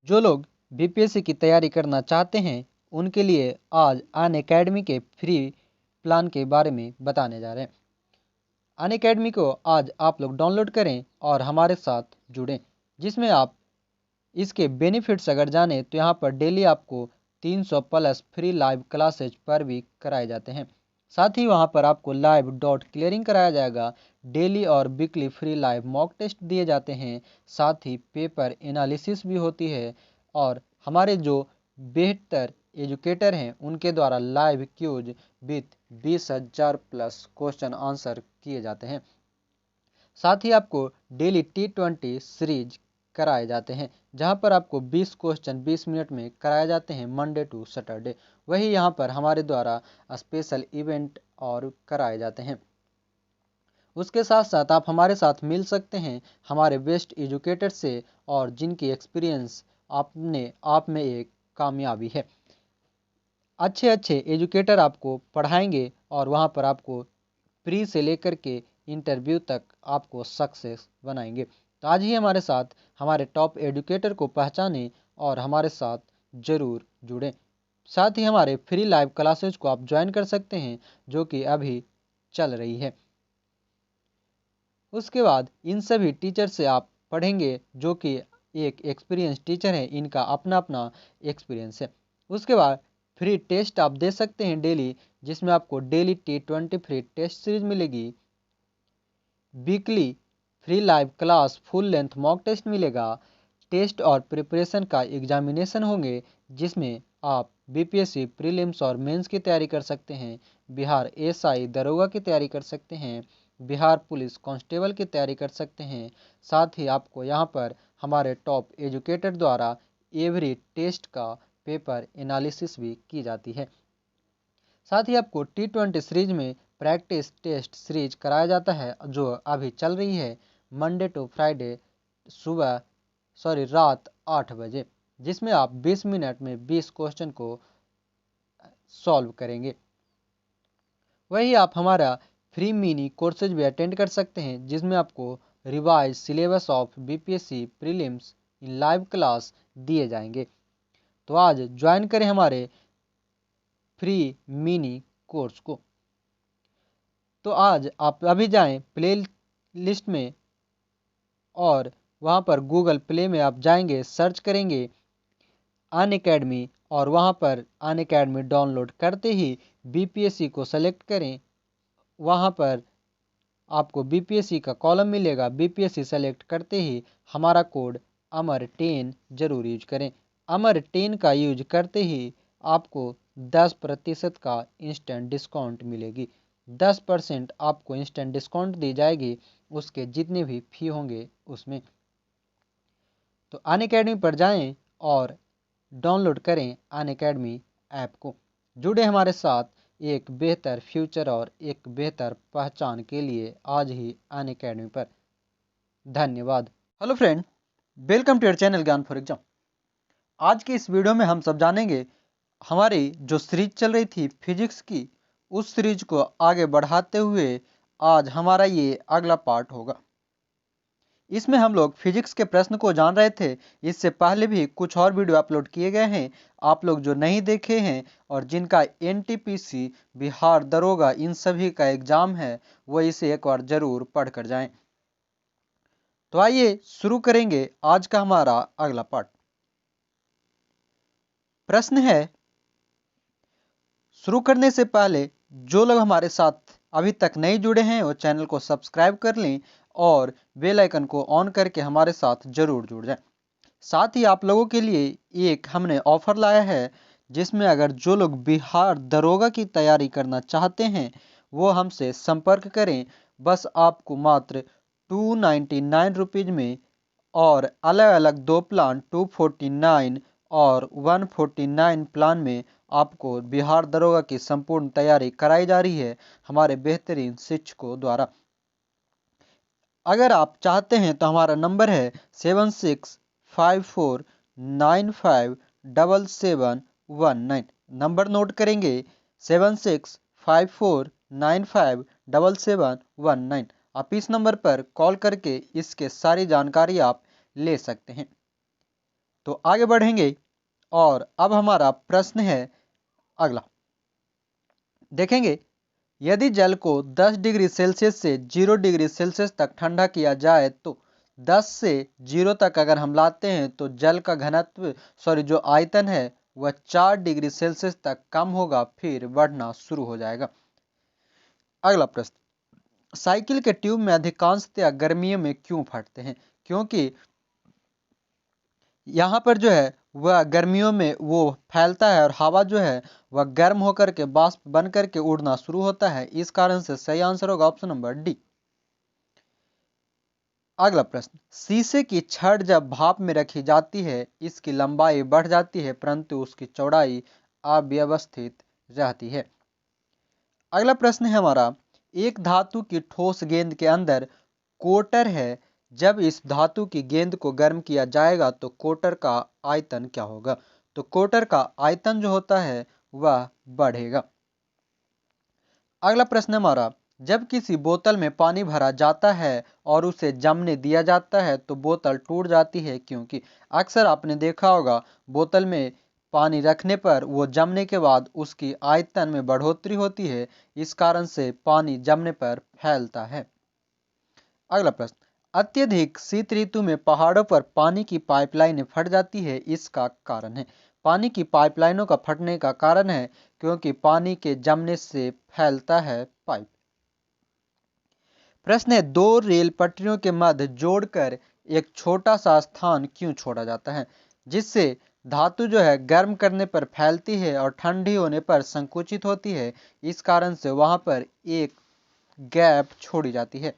जो लोग बीपीएससी की तैयारी करना चाहते हैं उनके लिए आज अनअकैडमी के फ्री प्लान के बारे में बताने जा रहे हैं। अनअकैडमी को आज आप लोग डाउनलोड करें और हमारे साथ जुड़ें, जिसमें आप इसके बेनिफिट्स अगर जानें तो यहाँ पर डेली आपको 300 plus free live classes per week कराए जाते हैं। साथ ही वहाँ पर आपको लाइव डॉट क्लियरिंग कराया जाएगा। डेली और weekly free live mock test दिए जाते हैं। साथ ही पेपर एनालिसिस भी होती है और हमारे जो बेहतर एजुकेटर हैं उनके द्वारा live quizzes with 20,000 plus question answer किए जाते हैं। साथ ही आपको डेली T20 सीरीज कराए जाते हैं, जहां पर आपको 20 क्वेश्चन 20 मिनट में कराए जाते हैं मंडे टू सैटरडे। वही यहां पर हमारे द्वारा स्पेशल इवेंट और कराए जाते हैं। उसके साथ साथ आप हमारे साथ मिल सकते हैं हमारे बेस्ट एजुकेटर से और जिनकी एक्सपीरियंस अपने आप में एक कामयाबी है। अच्छे अच्छे एजुकेटर आपको पढ़ाएंगे और वहाँ पर आपको प्री से लेकर के इंटरव्यू तक आपको सक्सेस बनाएंगे। तो आज ही हमारे साथ हमारे टॉप एजुकेटर को पहचानें और हमारे साथ ज़रूर जुड़ें। साथ ही हमारे फ्री लाइव क्लासेज को आप ज्वाइन कर सकते हैं जो कि अभी चल रही है। उसके बाद इन सभी टीचर से आप पढ़ेंगे जो कि एक एक्सपीरियंस टीचर है, इनका अपना अपना एक्सपीरियंस है। उसके बाद फ्री टेस्ट आप दे सकते हैं डेली, जिसमें आपको daily T20 free test series मिलेगी। Weekly free live class full length mock test मिलेगा। टेस्ट और प्रिपरेशन का एग्जामिनेशन होंगे, जिसमें आप बीपीएससी प्रीलिम्स और मेंस की तैयारी कर सकते हैं, बिहार एसआई दरोगा की तैयारी कर सकते हैं, बिहार पुलिस कांस्टेबल की तैयारी कर सकते हैं। साथ ही आपको यहाँ पर हमारे टॉप एजुकेटर द्वारा एवरी टेस्ट का पेपर एनालिसिस भी की जाती है। साथ ही आपको T20 सीरीज में प्रैक्टिस टेस्ट सीरीज कराया जाता है जो अभी चल रही है मंडे टू फ्राइडे रात 8 बजे, जिसमें आप 20 मिनट में 20 क्वेश्चन को सॉल्व करेंगे। वही आप हमारा फ्री मिनी कोर्सेज भी अटेंड कर सकते हैं, जिसमें आपको revise syllabus of BPSC prelims in live class दिए जाएंगे। तो आज ज्वाइन करें हमारे फ्री मिनी कोर्स को। तो आज आप अभी जाएं प्ले लिस्ट में और वहाँ पर गूगल प्ले में आप जाएंगे, सर्च करेंगे अनअकैडमी और वहाँ पर अनअकैडमी डाउनलोड करते ही बीपीएससी को सेलेक्ट करें। वहाँ पर आपको बीपीएससी का कॉलम मिलेगा। बीपीएससी सेलेक्ट करते ही हमारा कोड अमर10 जरूर यूज करें। अमर10 का यूज करते ही आपको 10% का इंस्टेंट डिस्काउंट मिलेगी। 10% आपको इंस्टेंट डिस्काउंट दी जाएगी उसके जितने भी फी होंगे उसमें। तो अनअकैडमी पर जाएं और डाउनलोड करें अनअकैडमी ऐप को। जुड़े हमारे साथ एक बेहतर फ्यूचर और एक बेहतर पहचान के लिए आज ही अनअकैडमी पर। धन्यवाद। Hello friend, welcome to your channel Gyan for exam. आज की इस वीडियो में हम सब जानेंगे हमारी जो सीरीज चल रही थी फिजिक्स की, उस सीरीज को आगे बढ़ाते हुए आज हमारा ये अगला पार्ट होगा। इसमें हम लोग फिजिक्स के प्रश्न को जान रहे थे। इससे पहले भी कुछ और वीडियो अपलोड किए गए हैं, आप लोग जो नहीं देखे हैं और जिनका एनटीपीसी बिहार दरोगा इन सभी का एग्जाम है वो इसे एक बार जरूर पढ़ कर जाएं। तो आइए शुरू करेंगे आज का हमारा अगला पार्ट। प्रश्न है, शुरू करने से पहले जो लोग हमारे साथ अभी तक नहीं जुड़े हैं वो चैनल को सब्सक्राइब कर लें और बेल आइकन को ऑन करके हमारे साथ जरूर जुड़ जाएं। साथ ही आप लोगों के लिए एक हमने ऑफर लाया है, जिसमें अगर जो लोग बिहार दरोगा की तैयारी करना चाहते हैं वो हमसे संपर्क करें। बस आपको मात्र 299 रुपीज़ में और अलग अलग दो प्लान 249 और 149 प्लान में आपको बिहार दरोगा की संपूर्ण तैयारी कराई जा रही है हमारे बेहतरीन शिक्षकों द्वारा। अगर आप चाहते हैं तो हमारा नंबर है 7654957719। नंबर नोट करेंगे 7654957719। आप इस नंबर पर कॉल करके इसके सारी जानकारी आप ले सकते हैं। तो आगे बढ़ेंगे और अब हमारा प्रश्न है अगला। देखेंगे, यदि जल को 10 डिग्री सेल्सियस से 0 डिग्री सेल्सियस तक ठंडा किया जाए तो 10 से 0 तक अगर हम लाते हैं तो जल का घनत्व जो आयतन है वह 4 डिग्री सेल्सियस तक कम होगा, फिर बढ़ना शुरू हो जाएगा। अगला प्रश्न, साइकिल के ट्यूब में अधिकांशतः गर्मियों में क्यों फटते हैं? क्योंकि यहाँ पर जो है वह गर्मियों में वो फैलता है और हवा जो है वह गर्म होकर के वाष्प बन करके उड़ना शुरू होता है, इस कारण से सही आंसर होगा ऑप्शन नंबर डी। अगला प्रश्न, शीशे की छड़ जब भाप में रखी जाती है इसकी लंबाई बढ़ जाती है परंतु उसकी चौड़ाई अव्यवस्थित रहती है। अगला प्रश्न है हमारा, एक धातु की ठोस गेंद के अंदर कोटर है, जब इस धातु की गेंद को गर्म किया जाएगा तो कोटर का आयतन क्या होगा? तो कोटर का आयतन जो होता है वह बढ़ेगा। अगला प्रश्न हमारा, जब किसी बोतल में पानी भरा जाता है और उसे जमने दिया जाता है तो बोतल टूट जाती है, क्योंकि अक्सर आपने देखा होगा बोतल में पानी रखने पर वो जमने के बाद उसकी आयतन में बढ़ोतरी होती है, इस कारण से पानी जमने पर फैलता है। अगला प्रश्न, अत्यधिक शीत ऋतु में पहाड़ों पर पानी की पाइपलाइनें फट जाती है, इसका कारण है? पानी की पाइपलाइनों का फटने का कारण है क्योंकि पानी के जमने से फैलता है पाइप। प्रश्न है, दो रेल पटरियों के मध्य जोड़कर एक छोटा सा स्थान क्यों छोड़ा जाता है? जिससे धातु जो है गर्म करने पर फैलती है और ठंडी होने पर संकुचित होती है, इस कारण से वहां पर एक गैप छोड़ी जाती है।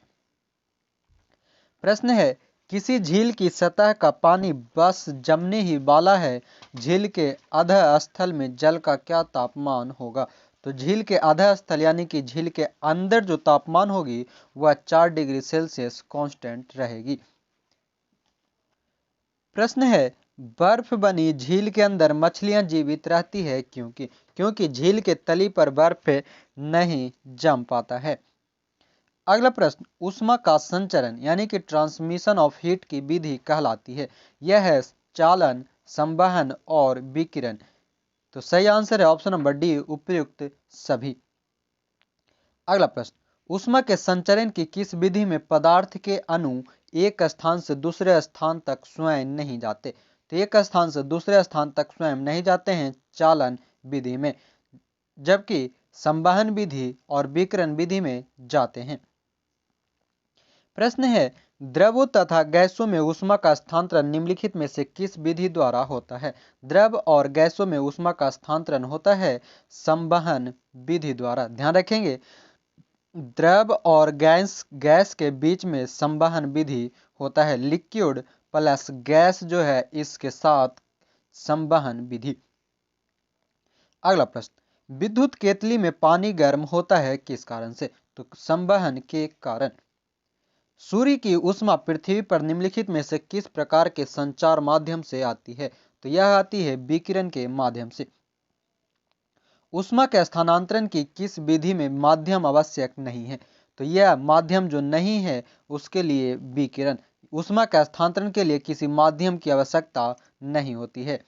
प्रश्न है, किसी झील की सतह का पानी बस जमने ही वाला है, झील के अधः स्थल में जल का क्या तापमान होगा? तो झील के अधः स्थल यानी कि झील के अंदर जो तापमान होगी वह 4 डिग्री सेल्सियस कांस्टेंट रहेगी। प्रश्न है, बर्फ बनी झील के अंदर मछलियां जीवित रहती है क्योंकि झील के तली पर बर्फ नहीं जम पाता है। अगला प्रश्न, ऊष्मा का संचरण यानी कि ट्रांसमिशन ऑफ हीट की विधि कहलाती है? यह है चालन, संवहन और विकिरण। तो सही आंसर है ऑप्शन नंबर डी, उपयुक्त सभी। अगला प्रश्न, ऊष्मा के संचरण की किस विधि में पदार्थ के अणु एक स्थान से दूसरे स्थान तक स्वयं नहीं जाते? तो एक स्थान से दूसरे स्थान तक स्वयं नहीं जाते हैं चालन विधि में, जबकि संवहन विधि और विकिरण विधि में जाते हैं। प्रश्न है, द्रवों तथा गैसों में ऊष्मा का स्थानांतरण निम्नलिखित में से किस विधि द्वारा होता है? द्रव और गैसों में ऊष्मा का स्थानांतरण होता है संवहन विधि द्वारा। ध्यान रखेंगे, द्रव और गैस के बीच में संवहन विधि होता है, लिक्विड प्लस गैस जो है इसके साथ संवहन विधि। अगला प्रश्न, विद्युत केतली में पानी गर्म होता है किस कारण से? तो संवहन के कारण। सूर्य की ऊष्मा पृथ्वी पर निम्नलिखित में से किस प्रकार के संचार माध्यम से आती है? तो यह आती है विकिरण के माध्यम से। ऊष्मा के स्थानांतरण की किस विधि में माध्यम आवश्यक नहीं है? तो यह माध्यम जो नहीं है उसके लिए विकिरण, ऊष्मा के स्थानांतरण के लिए किसी माध्यम की आवश्यकता नहीं होती है।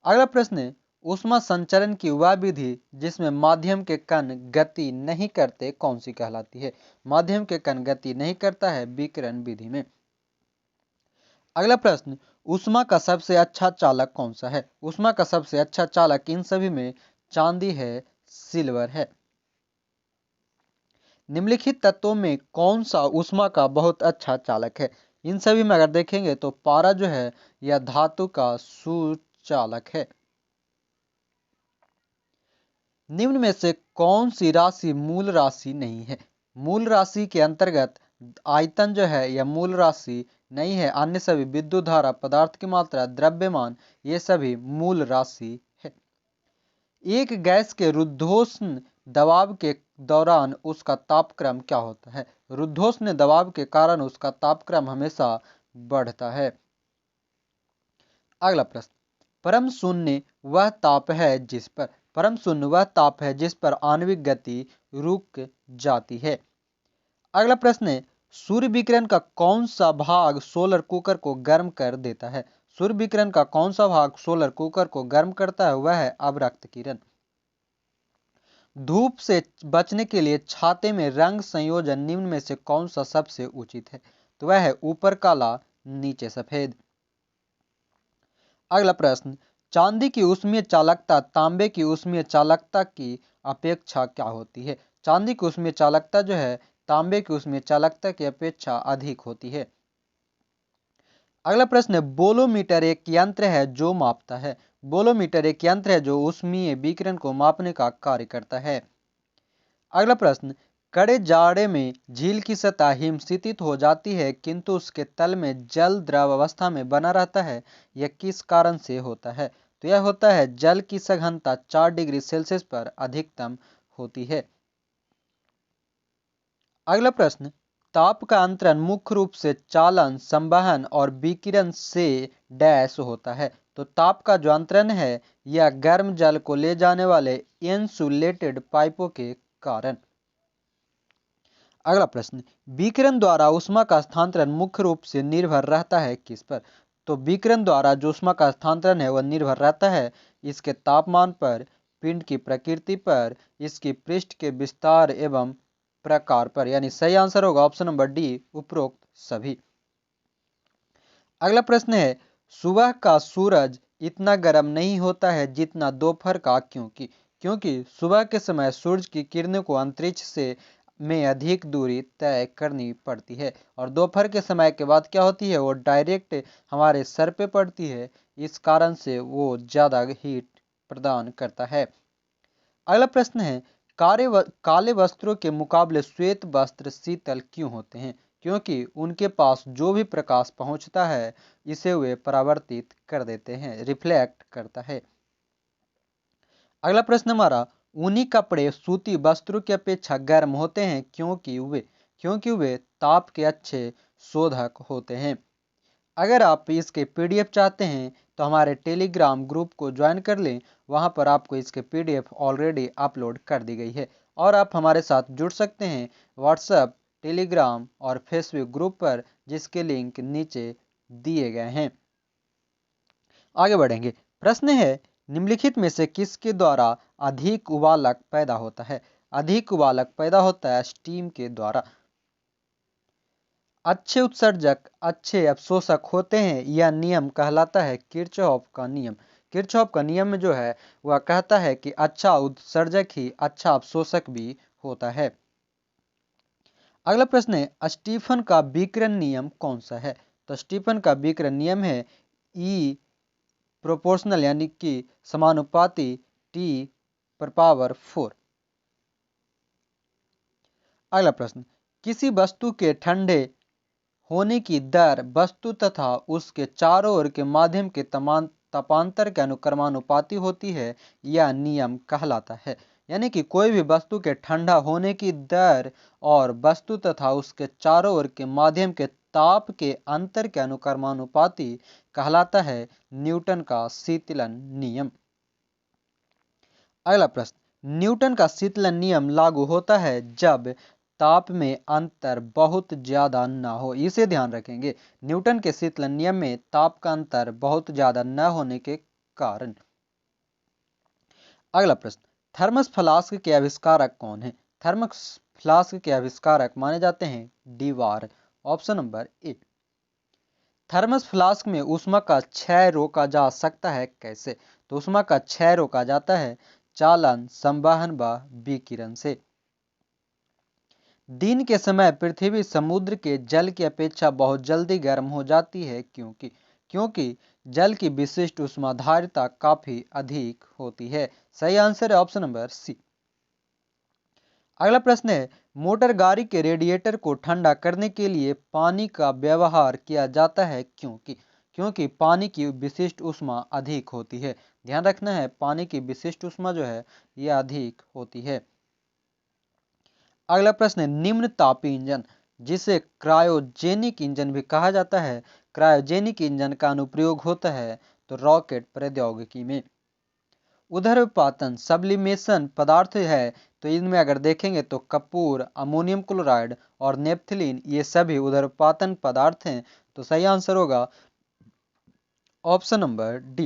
अगला प्रश्न है, ऊष्मा संचरण की वह विधि जिसमें माध्यम के कण गति नहीं करते कौन सी कहलाती है? माध्यम के कण गति नहीं करता है विकिरण विधि में। अगला प्रश्न, ऊष्मा का सबसे अच्छा चालक कौन सा है? ऊष्मा का सबसे अच्छा चालक इन सभी में चांदी है, सिल्वर है। निम्नलिखित तत्वों में कौन सा ऊष्मा का बहुत अच्छा चालक है? इन सभी में अगर देखेंगे तो पारा जो है यह धातु का सुचालक है। निम्न में से कौन सी राशि मूल राशि नहीं है? मूल राशि के अंतर्गत आयतन जो है यह मूल राशि नहीं है, अन्य सभी विद्युत धारा, पदार्थ की मात्रा, द्रव्यमान ये सभी मूल राशि है। एक गैस के रुद्धोष्ण दबाव के दौरान उसका तापक्रम क्या होता है? रुद्धोष्ण दबाव के कारण उसका तापक्रम हमेशा बढ़ता है। अगला प्रश्न, परम शून्य वह ताप है जिस पर आणविक गति रुक जाती है। अगला प्रश्न है, सूर्य विकिरण का कौन सा भाग सोलर कुकर को गर्म कर देता है? सूर्य विकिरण का कौन सा भाग सोलर कुकर को गर्म करता है? वह है अवरक्त किरण। धूप से बचने के लिए छाते में रंग संयोजन निम्न में से कौन सा सबसे उचित है? तो वह है ऊपर काला नीचे सफेद। अगला प्रश्न, चांदी की ऊष्मीय चालकता तांबे की ऊष्मीय चालकता की अपेक्षा क्या होती है? चांदी की ऊष्मीय चालकता जो है तांबे की ऊष्मीय चालकता की अपेक्षा अधिक होती है। अगला प्रश्न है, बोलोमीटर एक यंत्र है जो मापता है। बोलोमीटर एक यंत्र है जो ऊष्मीय विकिरण को मापने का कार्य करता है। अगला प्रश्न, कड़े जाड़े में झील की सतह हिमशीतित हो जाती है किंतु उसके तल में जल द्रव अवस्था में बना रहता है, यह किस कारण से होता है? तो यह होता है जल की सघनता 4 डिग्री सेल्सियस पर अधिकतम होती है। अगला प्रश्न, ताप का अंतरण मुख्य रूप से चालन, संवहन और विकिरण से डैश होता है। तो ताप का जो अंतरण है यह गर्म जल को ले जाने वाले इंसुलेटेड पाइपों के कारण। अगला प्रश्न, विकिरण द्वारा ऊष्मा का स्थानांतरण मुख्य रूप से निर्भर रहता है किस पर? तो विकिरण द्वारा जो ऊष्मा का स्थानांतरण है वह निर्भर रहता है इसके तापमान पर, पिंड की प्रकृति पर, इसकी पृष्ठ के विस्तार एवं प्रकार पर। यानी सही आंसर होगा ऑप्शन नंबर डी, उपरोक्त सभी। अगला प्रश्न है, सुबह का सूरज इतना गर्म नहीं होता है जितना दोपहर का, क्योंकि सुबह के समय सूरज की किरणों को अंतरिक्ष से में अधिक दूरी तय करनी पड़ती है और दोपहर के समय के बाद क्या होती है वो डायरेक्ट हमारे सर पे पड़ती है, इस कारण से वो ज़्यादा हीट प्रदान करता है। अगला प्रश्न है, काले वस्त्रों के मुकाबले श्वेत वस्त्र शीतल क्यों होते हैं? क्योंकि उनके पास जो भी प्रकाश पहुंचता है इसे वे परावर्तित कर देते हैं, रिफ्लेक्ट करता है। अगला प्रश्न हमारा, ऊनी कपड़े सूती वस्त्रों की अपेक्षा गर्म होते हैं क्योंकि वे ताप के अच्छे शोधक होते हैं। अगर आप इसके पीडीएफ चाहते हैं तो हमारे टेलीग्राम ग्रुप को ज्वाइन कर लें, वहां पर आपको इसके पीडीएफ ऑलरेडी अपलोड कर दी गई है और आप हमारे साथ जुड़ सकते हैं व्हाट्सएप, टेलीग्राम और फेसबुक ग्रुप पर, जिसके लिंक नीचे दिए गए हैं। आगे बढ़ेंगे। प्रश्न है, निम्नलिखित में से किसके द्वारा अधिक उबालक पैदा होता है? अधिक उबालक पैदा होता है स्टीम के द्वारा। अच्छे उत्सर्जक अच्छे अवशोषक होते हैं, यह नियम कहलाता है किरचॉफ का नियम। किरचॉफ का नियम जो है वह कहता है कि अच्छा उत्सर्जक ही अच्छा अवशोषक भी होता है। अगला प्रश्न है, स्टीफन का विकिरण नियम कौन सा है? तो स्टीफन का विकिरण नियम है ई प्रोपोर्शनल, यानी कि समानुपाती टी पर पावर 4। अगला प्रश्न, किसी वस्तु के ठंडे होने की दर वस्तु तथा उसके चारों ओर के माध्यम के तापांतर के अनुक्रमानुपाती होती है, यह नियम कहलाता है। यानी कि कोई भी वस्तु के ठंडा होने की दर और वस्तु तथा उसके चारों ओर के माध्यम के ताप के अंतर के अनुक्रमानुपाती कहलाता है न्यूटन का शीतलन नियम। अगला प्रश्न, न्यूटन का शीतलन नियम लागू होता है जब ताप में अंतर बहुत ज्यादा न हो। इसे ध्यान रखेंगे, न्यूटन के शीतलन नियम में ताप का अंतर बहुत ज्यादा न होने के कारण। अगला प्रश्न, थर्मस फ्लास्क के आविष्कारक कौन है? थर्मस फ्लास्क के आविष्कारक माने जाते हैं Dewar, option number A. Thermos flask में ऊष्मा का क्षय रोका जा सकता है कैसे? तो ऊष्मा का क्षय रोका जाता है चालन, संवहन व विकिरण से। दिन के समय पृथ्वी समुद्र के जल की अपेक्षा बहुत जल्दी गर्म हो जाती है क्योंकि जल की विशिष्ट ऊष्माधारिता काफी अधिक होती है। सही आंसर है ऑप्शन नंबर सी। अगला प्रश्न है, मोटर गाड़ी के रेडिएटर को ठंडा करने के लिए पानी का व्यवहार किया जाता है क्योंकि पानी की विशिष्ट ऊष्मा अधिक होती है। ध्यान रखना है, पानी की विशिष्ट ऊष्मा जो है यह अधिक होती है। अगला प्रश्न है, निम्न तापी इंजन जिसे क्रायोजेनिक इंजन भी कहा जाता है, क्रायोजेनिक इंजन का अनुप्रयोग होता है तो रॉकेट प्रौद्योगिकी में। उदरपातन सब्लिमेशन पदार्थ है तो इनमें अगर देखेंगे तो कपूर, अमोनियम क्लोराइड और नेप्थलीन ये सभी उदरपातन पदार्थ हैं। तो सही आंसर होगा ऑप्शन नंबर डी।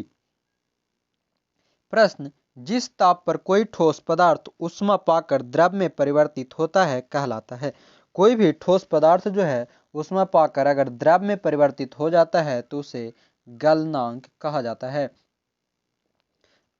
प्रश्न, जिस ताप पर कोई ठोस पदार्थ ऊष्मा पाकर द्रव में परिवर्तित होता है कहलाता है। कोई भी ठोस पदार्थ जो है ऊष्मा पाकर अगर द्रव में परिवर्तित हो जाता है तो उसे गलनांक कहा जाता है।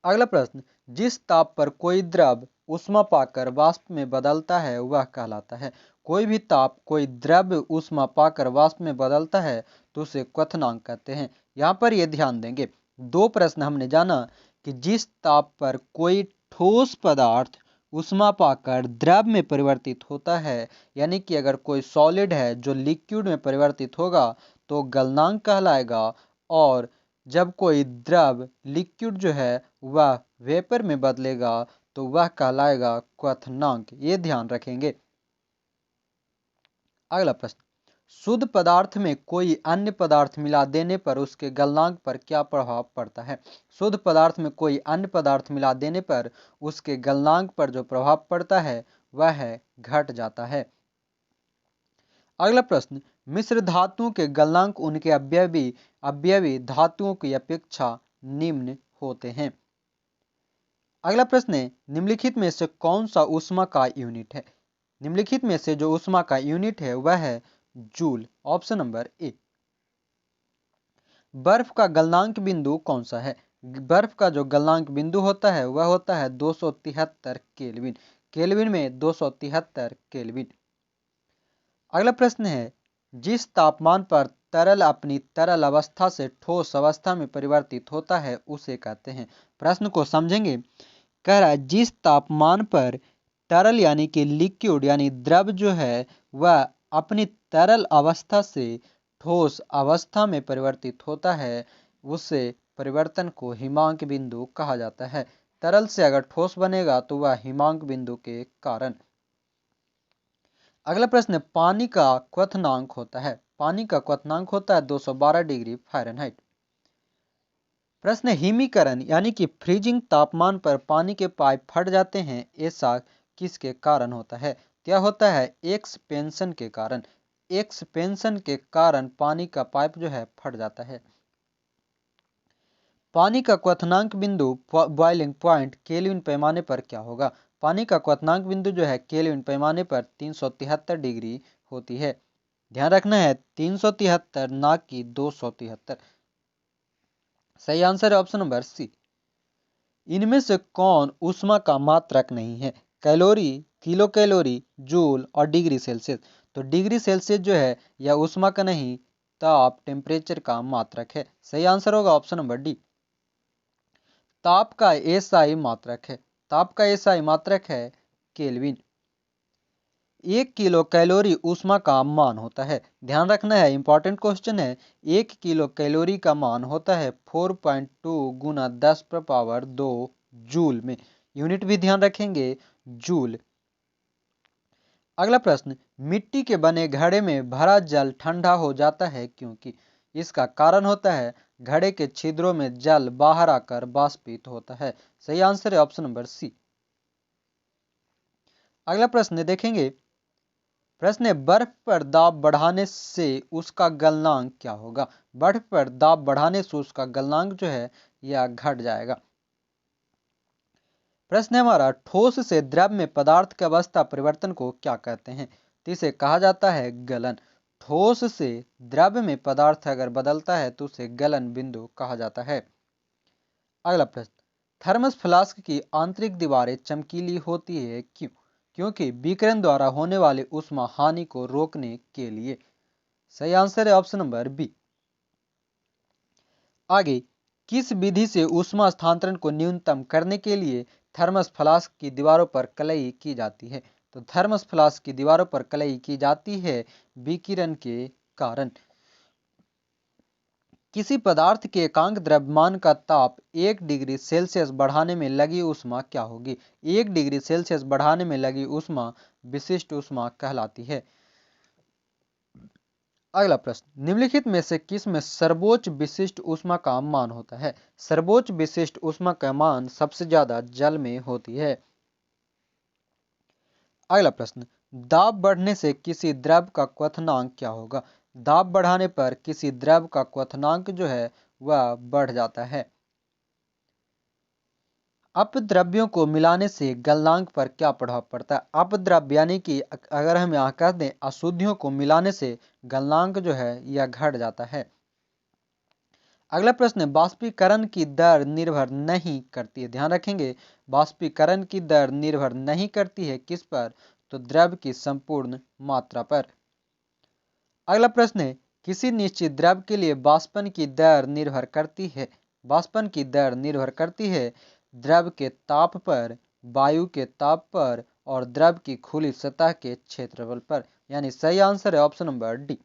अगला प्रश्न, जिस ताप पर कोई द्रव ऊष्मा पाकर वाष्प में बदलता है वह कहलाता है। कोई भी ताप कोई द्रव ऊष्मा पाकर वाष्प में बदलता है तो उसे क्वथनांक कहते हैं। यहाँ पर ये ध्यान देंगे, दो प्रश्न हमने जाना कि जिस ताप पर कोई ठोस पदार्थ ऊष्मा पाकर द्रव में परिवर्तित होता है, यानी कि अगर कोई सॉलिड है जो लिक्विड में परिवर्तित होगा तो गलनांक कहलाएगा, और जब कोई द्रव लिक्विड जो है वह वेपर में बदलेगा तो वह कहलाएगा क्वथनांक। ये ध्यान रखेंगे। अगला प्रश्न, शुद्ध पदार्थ में कोई अन्य पदार्थ मिला देने पर उसके गलनांक पर क्या प्रभाव पड़ता है। शुद्ध पदार्थ में कोई अन्य पदार्थ मिला देने पर उसके गलनांक पर जो प्रभाव पड़ता है वह है घट जाता है। अगला प्रश्न, मिश्र धातुओं के गलनांक उनके अवयवी धातुओं की अपेक्षा निम्न होते हैं। अगला प्रश्न है, निम्नलिखित में से कौन सा ऊष्मा का यूनिट है। निम्नलिखित में से जो ऊष्मा का यूनिट है वह है जूल। ऑप्शन नंबर ए। बर्फ का गलनांक बिंदु कौन सा है। बर्फ का जो गलनांक बिंदु होता है वह होता है 273 केल्विन। केल्विन में 273 केल्विन। अगला प्रश्न है, जिस तापमान पर तरल अपनी तरल अवस्था से ठोस अवस्था में परिवर्तित होता है उसे कहते हैं। प्रश्न को समझेंगे। कह रहा है जिस तापमान पर तरल यानी कि लिक्विड यानी द्रव जो है वह अपनी तरल अवस्था से ठोस अवस्था में परिवर्तित होता है, उससे परिवर्तन को हिमांक बिंदु कहा जाता है। तरल से अगर ठोस बनेगा तो वह हिमांक बिंदु के कारण। अगला प्रश्न, पानी का क्वथनांक होता है। पानी का क्वथनांक होता है 212 डिग्री फ़ारेनहाइट। प्रश्न, हिमीकरण यानी कि फ्रीजिंग तापमान पर पानी के पाइप फट जाते हैं, ऐसा किसके कारण होता है। क्या होता है, एक्सपेंशन के कारण। एक्सपेंशन के कारण पानी का पाइप जो है फट जाता है। पानी का क्वथनांक बिंदु बॉइलिंग पॉइंट केल्विन पैमाने पर क्या होगा। पानी का क्वथनांक बिंदु जो है केल्विन पैमाने पर 373 डिग्री होती है। ध्यान रखना है 373 ना कि 273। सही आंसर है ऑप्शन नंबर सी। इनमें से कौन ऊष्मा का मात्रक नहीं है। कैलोरी, किलो कैलोरी, जूल और डिग्री सेल्सियस। तो डिग्री सेल्सियस जो है यह ऊष्मा का नहीं, ताप टेम्परेचर का मात्रक है। सही आंसर होगा ऑप्शन नंबर डी। ताप का एसआई मात्रक है। ताप का एसआई मात्रक है केल्विन। 1 किलो कैलोरी ऊष्मा का मान होता है। ध्यान रखना है, इंपॉर्टेंट क्वेश्चन है। 1 किलो कैलोरी का मान होता है 4.2 गुना 10⁻² जूल में। यूनिट भी ध्यान रखेंगे, जूल। अगला प्रश्न, मिट्टी के बने घड़े में भरा जल ठंडा हो जाता है क्योंकि। इसका कारण होता है घड़े के छिद्रों में जल बाहर आकर वाष्पित होता है। सही आंसर है ऑप्शन नंबर सी। अगला प्रश्न देखेंगे। प्रश्न है, बर्फ पर दाब बढ़ाने से उसका गलनांक क्या होगा। बर्फ पर दाब बढ़ाने से उसका गलनांक जो है यह घट जाएगा। प्रश्न है हमारा, ठोस से द्रव में पदार्थ के अवस्था परिवर्तन को क्या कहते हैं। तो इसे कहा जाता है गलन। ठोस से द्रव में पदार्थ अगर बदलता है तो उसे गलन बिंदु कहा जाता है। अगला प्रश्न, थर्मस फ्लास्क की आंतरिक दीवारें चमकीली होती है क्यों। क्योंकि विकिरण द्वारा होने वाले ऊष्मा हानि को रोकने के लिए। सही आंसर है ऑप्शन नंबर बी। आगे, किस विधि से ऊष्मा स्थानांतरण को न्यूनतम करने के लिए थर्मस फ्लास्क की दीवारों पर कलई की जाती है। तो थर्मस फ्लास्क की दीवारों पर कलई की जाती है विकिरण के कारण। किसी पदार्थ के एकांक द्रव्यमान का ताप 1 डिग्री सेल्सियस बढ़ाने में लगी ऊष्मा क्या होगी। 1 डिग्री सेल्सियस बढ़ाने में लगी ऊष्मा विशिष्ट ऊष्मा कहलाती है। अगला प्रश्न, निम्नलिखित में से किस में सर्वोच्च विशिष्ट ऊष्मा का मान होता है। सर्वोच्च विशिष्ट ऊष्मा का मान सबसे ज्यादा जल में होती है। अगला प्रश्न, दाब बढ़ने से किसी द्रव का क्वथनांक क्या होगा। दाब बढ़ाने पर किसी द्रव का क्वथनांक जो है वह बढ़ जाता है। अपद्रव्यों को मिलाने से गलनांक पर क्या प्रभाव पड़ता है? अपद्रव्य यानी कि अगर हम यहाँ कह दें अशुद्धियों को मिलाने से गलनांक जो है यह घट जाता है। अगला प्रश्न है, बाष्पीकरण की दर निर्भर नहीं करती है। ध्यान रखेंगे, बाष्पीकरण की दर निर्भर नहीं करती है किस पर? तो द्रव की संपूर्ण मात्रा पर। अगला प्रश्न है, किसी निश्चित द्रव के लिए वाष्पन की दर निर्भर करती है। वाष्पन की दर निर्भर करती है द्रव के ताप पर, वायु के ताप पर और द्रव की खुली सतह के क्षेत्रफल पर। यानी सही आंसर है ऑप्शन नंबर डी।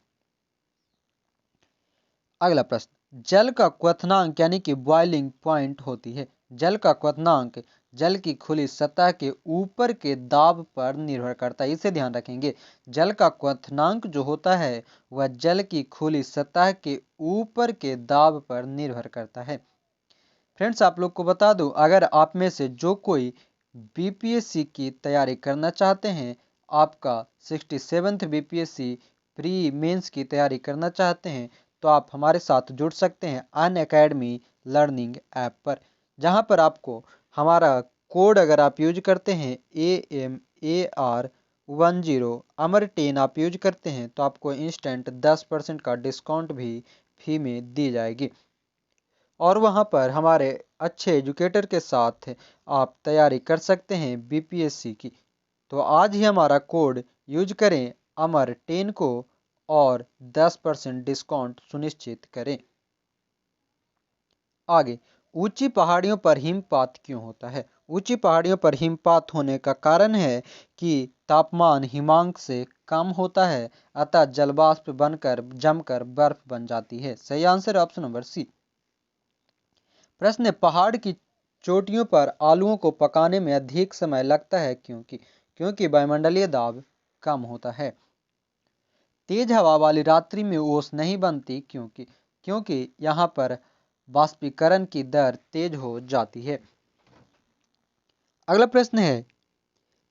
अगला प्रश्न, जल का क्वथनांक यानी कि बॉइलिंग पॉइंट होती है। जल का क्वथनांक जल की खुली सतह के ऊपर के दाब पर निर्भर करता है, इसे ध्यान रखेंगे। जल का क्वथनांक जो होता है वह जल की खुली सतह के ऊपर के दाब पर निर्भर करता है। फ्रेंड्स, आप लोग को बता दूं, अगर आप में से जो कोई बीपीएससी की तैयारी करना चाहते हैं, आपका 67th बीपीएससी प्री मेंस की तैयारी करना चाहते हैं, तो आप हमारे साथ जुड़ सकते हैं अनअकैडमी लर्निंग ऐप पर, जहां पर आपको हमारा कोड अगर आप यूज करते हैं AMAR10 अमर 10 आप यूज करते हैं तो आपको इंस्टेंट 10% का डिस्काउंट भी फी में दी जाएगी। और वहां पर हमारे अच्छे एजुकेटर के साथ आप तैयारी कर सकते हैं बीपीएससी की। तो आज ही हमारा कोड यूज करें अमर 10 को और 10% डिस्काउंट सुनिश्चित करें। आगे, ऊंची पहाड़ियों पर हिमपात क्यों होता है? ऊंची पहाड़ियों पर हिमपात होने का कारण है कि तापमान हिमांक से कम होता है, अतः जलवाष्प बनकर जमकर बर्फ बन जाती है। सही आंसर ऑप्शन नंबर सी। प्रश्न, पहाड़ की चोटियों पर आलूओं को पकाने में अधिक समय लगता है क्योंकि वायुमंडलीय दाब कम होता है। तेज हवा वाली रात्रि में ओस नहीं बनती क्योंकि यहाँ पर बाष्पीकरण की दर तेज हो जाती है। अगला प्रश्न है,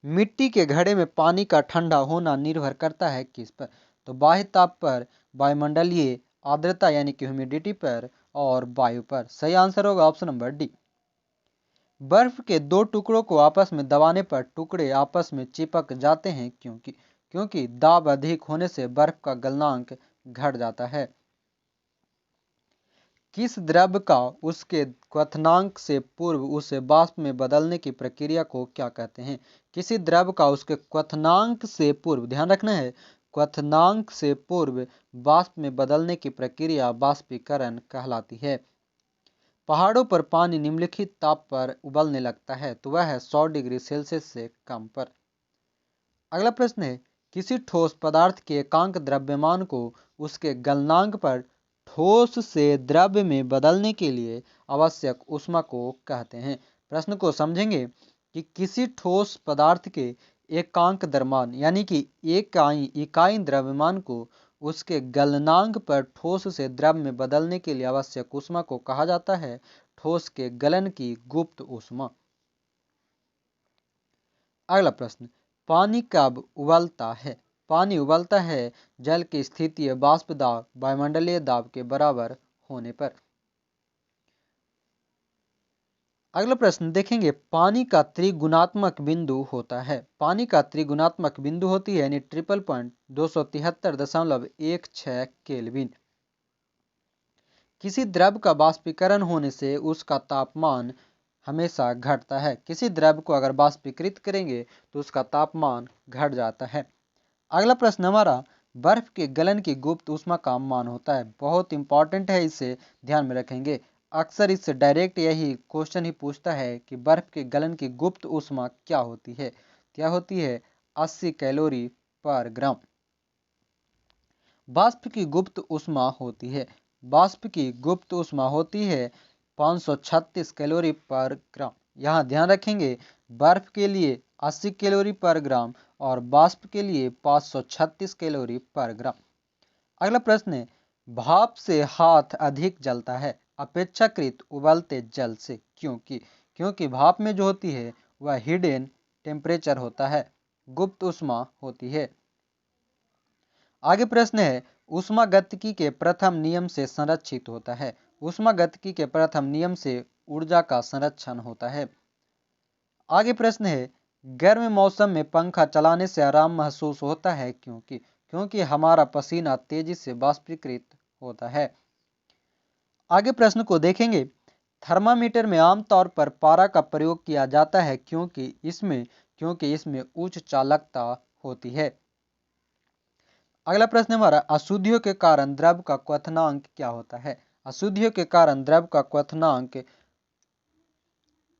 मिट्टी के घड़े में पानी का ठंडा होना निर्भर करता है किस पर? तो बाह्य ताप पर, वायुमंडलीय आर्द्रता यानी कि ह्यूमिडिटी पर और वायु पर। सही आंसर होगा ऑप्शन नंबर डी। बर्फ के दो टुकड़ों को आपस में दबाने पर टुकड़े आपस में चिपक जाते हैं क्योंकि दाब अधिक होने से बर्फ का गलनांक घट जाता है। किस द्रव का उसके क्वथनांक से पूर्व उसे वाष्प में बदलने की प्रक्रिया को क्या कहते हैं? किसी द्रव का उसके क्वथनांक से पूर्व, ध्यान रखना है, क्वथनांक से पूर्व वाष्प में बदलने की प्रक्रिया वाष्पीकरण कहलाती है। पहाड़ों पर पानी निम्नलिखित ताप पर उबलने लगता है, तो वह है 100 डिग्री सेल्सियस से कम पर। अगला प्रश्न है, किसी ठोस पदार्थ के एकांक द्रव्यमान को उसके गलनांक पर ठोस से द्रव्य में बदलने के लिए आवश्यक ऊष्मा को कहते हैं। प्रश्न को समझेंगे कि किसी ठोस पदार्थ के एकांक द्रव्यमान यानी कि इकाई द्रव्यमान को उसके गलनांक पर ठोस से द्रव्य में बदलने के लिए आवश्यक ऊष्मा को कहा जाता है ठोस के गलन की गुप्त ऊष्मा। अगला प्रश्न, पानी कब उबलता है? पानी उबलता है जल की स्थितीय वाष्प दाब वायुमंडलीय दाब के बराबर होने पर। अगला प्रश्न देखेंगे, पानी का त्रिगुणात्मक बिंदु होता है। पानी का त्रिगुणात्मक बिंदु होती है यानी 273.16 केल्विन। किसी द्रव का वाष्पीकरण होने से उसका तापमान हमेशा घटता है। किसी द्रव को अगर वाष्पीकृत करेंगे तो उसका तापमान घट जाता है। अगला प्रश्न हमारा, बर्फ के गलन की गुप्त ऊष्मा का मान होता है। बहुत इंपॉर्टेंट है, इसे ध्यान में रखेंगे। अक्सर इससे डायरेक्ट यही क्वेश्चन ही पूछता है कि बर्फ के गलन की गुप्त ऊष्मा क्या होती है? क्या होती है? 80 कैलोरी पर ग्राम। वाष्प की गुप्त ऊष्मा होती है, वाष्प की गुप्त ऊष्मा होती है 536 कैलोरी पर ग्राम। यहाँ ध्यान रखेंगे, बर्फ के लिए 80 कैलोरी पर ग्राम और वाष्प के लिए 536 कैलोरी पर ग्राम। अगला प्रश्न है, भाप से हाथ अधिक जलता है अपेक्षाकृत उबलते जल से क्योंकि भाप में जो होती है वह हिडन टेम्परेचर होता है, गुप्त ऊष्मा होती है। आगे प्रश्न है, ऊष्मागतिकी के प्रथम नियम से संरक्षित होता है। ऊष्मागतिकी के प्रथम नियम से ऊर्जा का संरक्षण होता है। आगे प्रश्न है, गर्म मौसम में पंखा चलाने से आराम महसूस होता है क्योंकि हमारा पसीना तेजी से वाष्पीकृत होता है। आगे प्रश्न को देखेंगे, थर्मामीटर में आमतौर पर पारा का प्रयोग किया जाता है क्योंकि इसमें उच्च चालकता होती है। अगला प्रश्न हमारा, अशुद्धियों के कारण द्रव का क्वथनांक क्या होता है? अशुद्धियों के कारण द्रव का क्वथनांक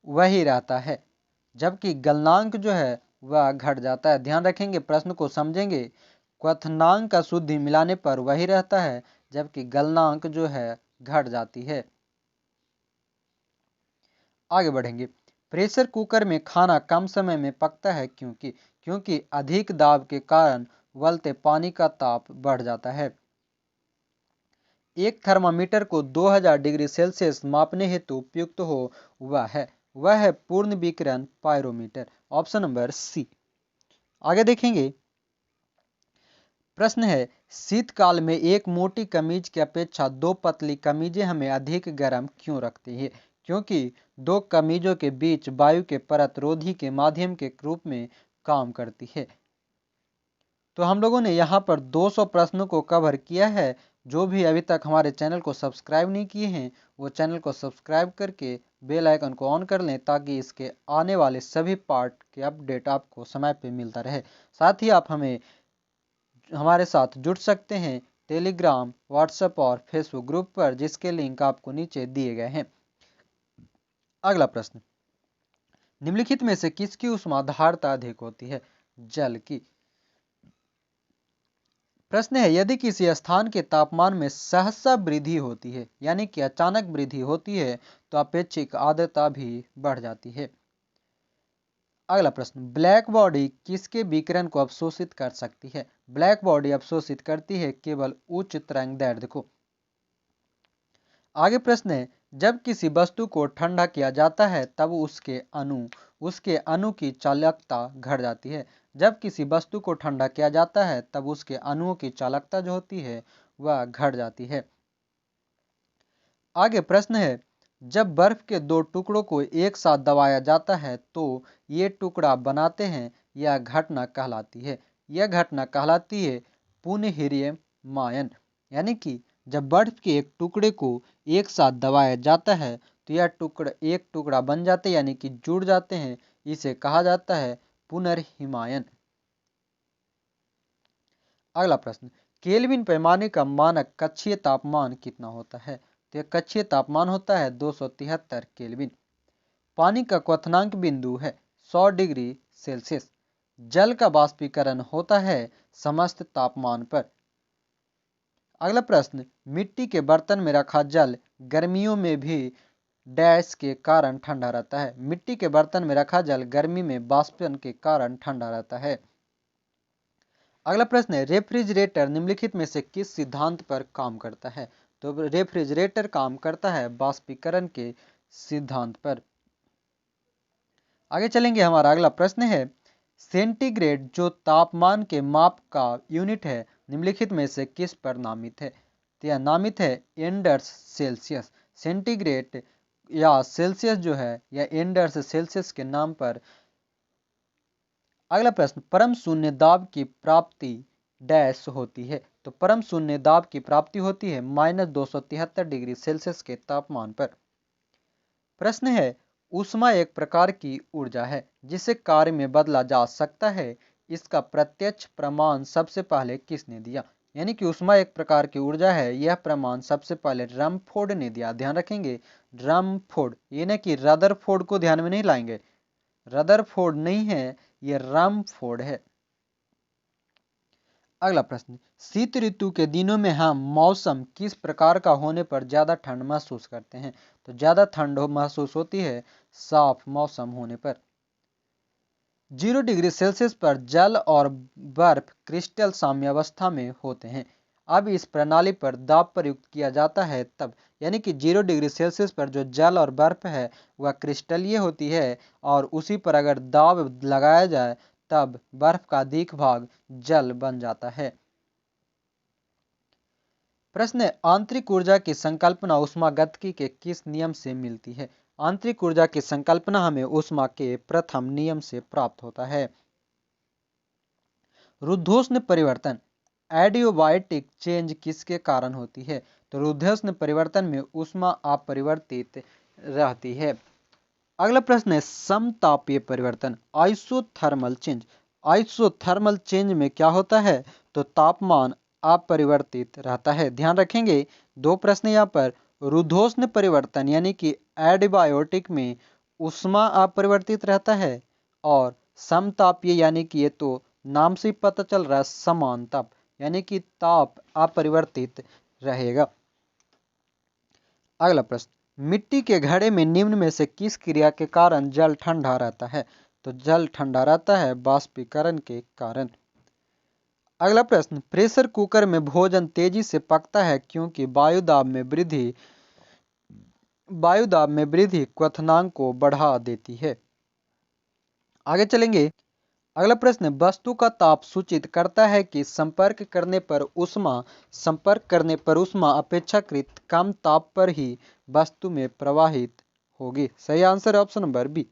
वही रहता है, जबकि गलनांक जो है वह घट जाता है। ध्यान रखेंगे, प्रश्न को समझेंगे। क्वथनांक अशुद्धि मिलाने पर वही रहता है, जबकि गलनांक जो है घट जाती है। आगे बढ़ेंगे, प्रेशर कुकर में खाना कम समय में पकता है क्योंकि अधिक दाब के कारण उबलते पानी का ताप बढ़ जाता है। एक थर्मामीटर को 2000 डिग्री सेल्सियस मापने हेतु उपयुक्त हो वह है पूर्ण विकिरण पायरोमीटर। Option number C. आगे देखेंगे, प्रश्न है, शीतकाल में एक मोटी कमीज की अपेक्षा दो पतली कमीजें हमें अधिक गर्म क्यों रखती है? क्योंकि दो कमीजों के बीच वायु के परत रोधी के माध्यम के रूप में काम करती है। तो हम लोगों ने यहाँ पर 200 प्रश्नों को कवर किया है। जो भी अभी तक हमारे चैनल को सब्सक्राइब नहीं किए हैं वो चैनल को सब्सक्राइब करके बेल आइकन को ऑन कर लें, ताकि इसके आने वाले सभी पार्ट के अपडेट आपको समय पे मिलता रहे। साथ ही आप हमारे साथ जुड़ सकते हैं टेलीग्राम, व्हाट्सएप और फेसबुक ग्रुप पर, जिसके लिंक आपको नीचे दिए गए हैं। अगला प्रश्न, निम्नलिखित में से किसकी ऊष्माधारता अधिक होती है? जल की। प्रश्न है, यदि किसी स्थान के तापमान में सहसा वृद्धि होती है, यानी कि अचानक वृद्धि होती है, तो अपेक्षिक आर्द्रता भी बढ़ जाती है। अगला प्रश्न, ब्लैक बॉडी किसके विकिरण को अवशोषित कर सकती है? ब्लैक बॉडी अवशोषित करती है केवल उच्च तरंगदैर्ध्य को। आगे प्रश्न है, जब किसी वस्तु को ठंडा किया जाता है तब उसके अणु की चालकता घट जाती है। जब किसी वस्तु को ठंडा किया जाता है तब उसके अणुओं की चालकता जो होती है वह घट जाती है। आगे प्रश्न है, जब बर्फ के दो टुकड़ों को एक साथ दबाया जाता है तो ये टुकड़ा बनाते हैं, यह घटना कहलाती है। यह घटना कहलाती है पुनर्हीयमायन। यानी कि जब बर्फ के एक टुकड़े को एक साथ दबाया जाता है तो यह एक टुकड़ा बन जाते हैं, यानी कि जुड़ जाते हैं। इसे कहा जाता है पुनर्हीयमायन। अगला प्रश्न, केल्विन पैमाने का मानक कक्षीय तापमान कितना होता है? तो यह कक्षीय तापमान होता है 273 केल्विन। पानी का क्वथनांक बिंदु है 100 डिग्री सेल्सियस। जल का वाष्पीकरण होता है समस्त तापमान पर। अगला प्रश्न, मिट्टी के बर्तन में रखा जल गर्मियों में भी डैश के कारण ठंडा रहता है। मिट्टी के बर्तन में रखा जल गर्मी में वाष्पन के कारण ठंडा रहता है। अगला प्रश्न है, रेफ्रिजरेटर निम्नलिखित में से किस सिद्धांत पर काम करता है? तो रेफ्रिजरेटर काम करता है वाष्पीकरण के सिद्धांत पर। आगे चलेंगे, हमारा अगला प्रश्न है, सेंटीग्रेड जो तापमान के माप का यूनिट है निम्नलिखित में से किस पर नामित है? तो यह नामित है एंडर्स सेल्सियस। सेंटीग्रेड या सेल्सियस जो है यह एंडर्स सेल्सियस के नाम पर। अगला प्रश्न, परम शून्य दाब की प्राप्ति डैश होती है? तो परम शून्य दाब की प्राप्ति होती है -273 डिग्री सेल्सियस के तापमान पर। प्रश्न है, ऊष्मा एक प्रकार की ऊर्जा है जिसे कार्य में बदला जा सकता है। इसका प्रत्यक्ष प्रमाण सबसे पहले किसने दिया? यानी कि ऊष्मा एक प्रकार की ऊर्जा है, यह प्रमाण सबसे पहले रदरफोर्ड ने दिया। ध्यान रखेंगे, रदरफोर्ड, ये न कि रदरफोर्ड को ध्यान में नहीं लाएंगे। रदरफोर्ड नहीं है, यह रदरफोर्ड है। अगला प्रश्न, शीत ऋतु के दिनों में हम मौसम किस प्रकार का होने पर ज्यादा ठंड महसूस करते हैं? तो ज्यादा ठंड महसूस होती है साफ मौसम होने पर। 0 डिग्री सेल्सियस पर जल और बर्फ क्रिस्टल साम्यावस्था में होते हैं। अब इस प्रणाली पर दाब प्रयुक्त किया जाता है तब, यानी कि 0 डिग्री सेल्सियस पर जो जल और बर्फ है वह क्रिस्टलीय होती है, और उसी पर अगर दाब लगाया जाए तब बर्फ का अधिक भाग जल बन जाता है। प्रश्न है, आंतरिक ऊर्जा की संकल्पना ऊष्मागतिकी के किस नियम से मिलती है? आंतरिक ऊर्जा की संकल्पना हमें ऊष्मा के प्रथम नियम से प्राप्त होता है। रुद्धोष्ण परिवर्तन एडियोबाइटिक चेंज किसके कारण होती है? तो रुद्धोष्ण परिवर्तन में ऊष्मा अपरिवर्तित रहती है। अगला प्रश्न है, समतापीय परिवर्तन आइसोथर्मल चेंज। आइसोथर्मल चेंज में क्या होता है? तो तापमान अपरिवर्तित रहता है। ध्यान रखेंगे, दो प्रश्न यहाँ पर। रुद्धोष्ण परिवर्तन यानी कि एडिबायोटिक में ऊष्मा अपरिवर्तित रहता है, और समतापीय यानी कि ये तो नाम से ही पता चल रहा है, समान ताप यानी कि ताप अपरिवर्तित रहेगा। अगला प्रश्न, मिट्टी के घड़े में निम्न में से किस क्रिया के कारण जल ठंडा रहता है? तो जल ठंडा रहता है बाष्पीकरण के कारण। अगला प्रश्न, प्रेशर कुकर में भोजन तेजी से पकता है क्योंकि वायुदाब में वृद्धि क्वथनांक को बढ़ा देती है। आगे चलेंगे। अगला प्रश्न, वस्तु का ताप सूचित करता है कि संपर्क करने पर ऊष्मा अपेक्षाकृत कम ताप पर ही वस्तु में प्रवाहित होगी। सही आंसर है option number B.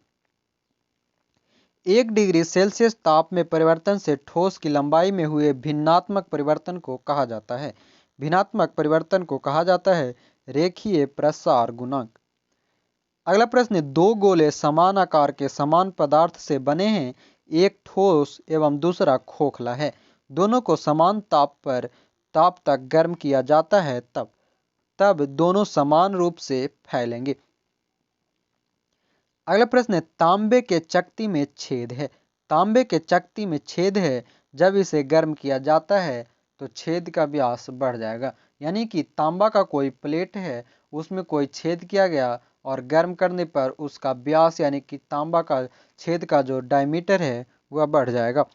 1 degree Celsius ताप में परिवर्तन से ठोस की लंबाई में हुए भिन्नात्मक परिवर्तन को कहा जाता है। भिन्नात्मक परिवर्तन को कहा जाता है रेखीय प्रसार गुणांक। अगला प्रश्न, दो गोले समान आकार के समान पदार्थ से बने हैं, एक ठोस एवं दूसरा खोखला है। दोनों को समान ताप तक गर्म किया जाता है, तब दोनों समान रूप से फैलेंगे। अगला प्रश्न है, तांबे के चकती में छेद है। तांबे के चकती में छेद है, जब इसे गर्म किया जाता है तो छेद का व्यास बढ़ जाएगा। यानी कि तांबा का कोई प्लेट है, उसमें कोई छेद किया गया और गर्म करने पर उसका व्यास यानी कि तांबा का छेद का जो डायमीटर है वह बढ़ जाएगा।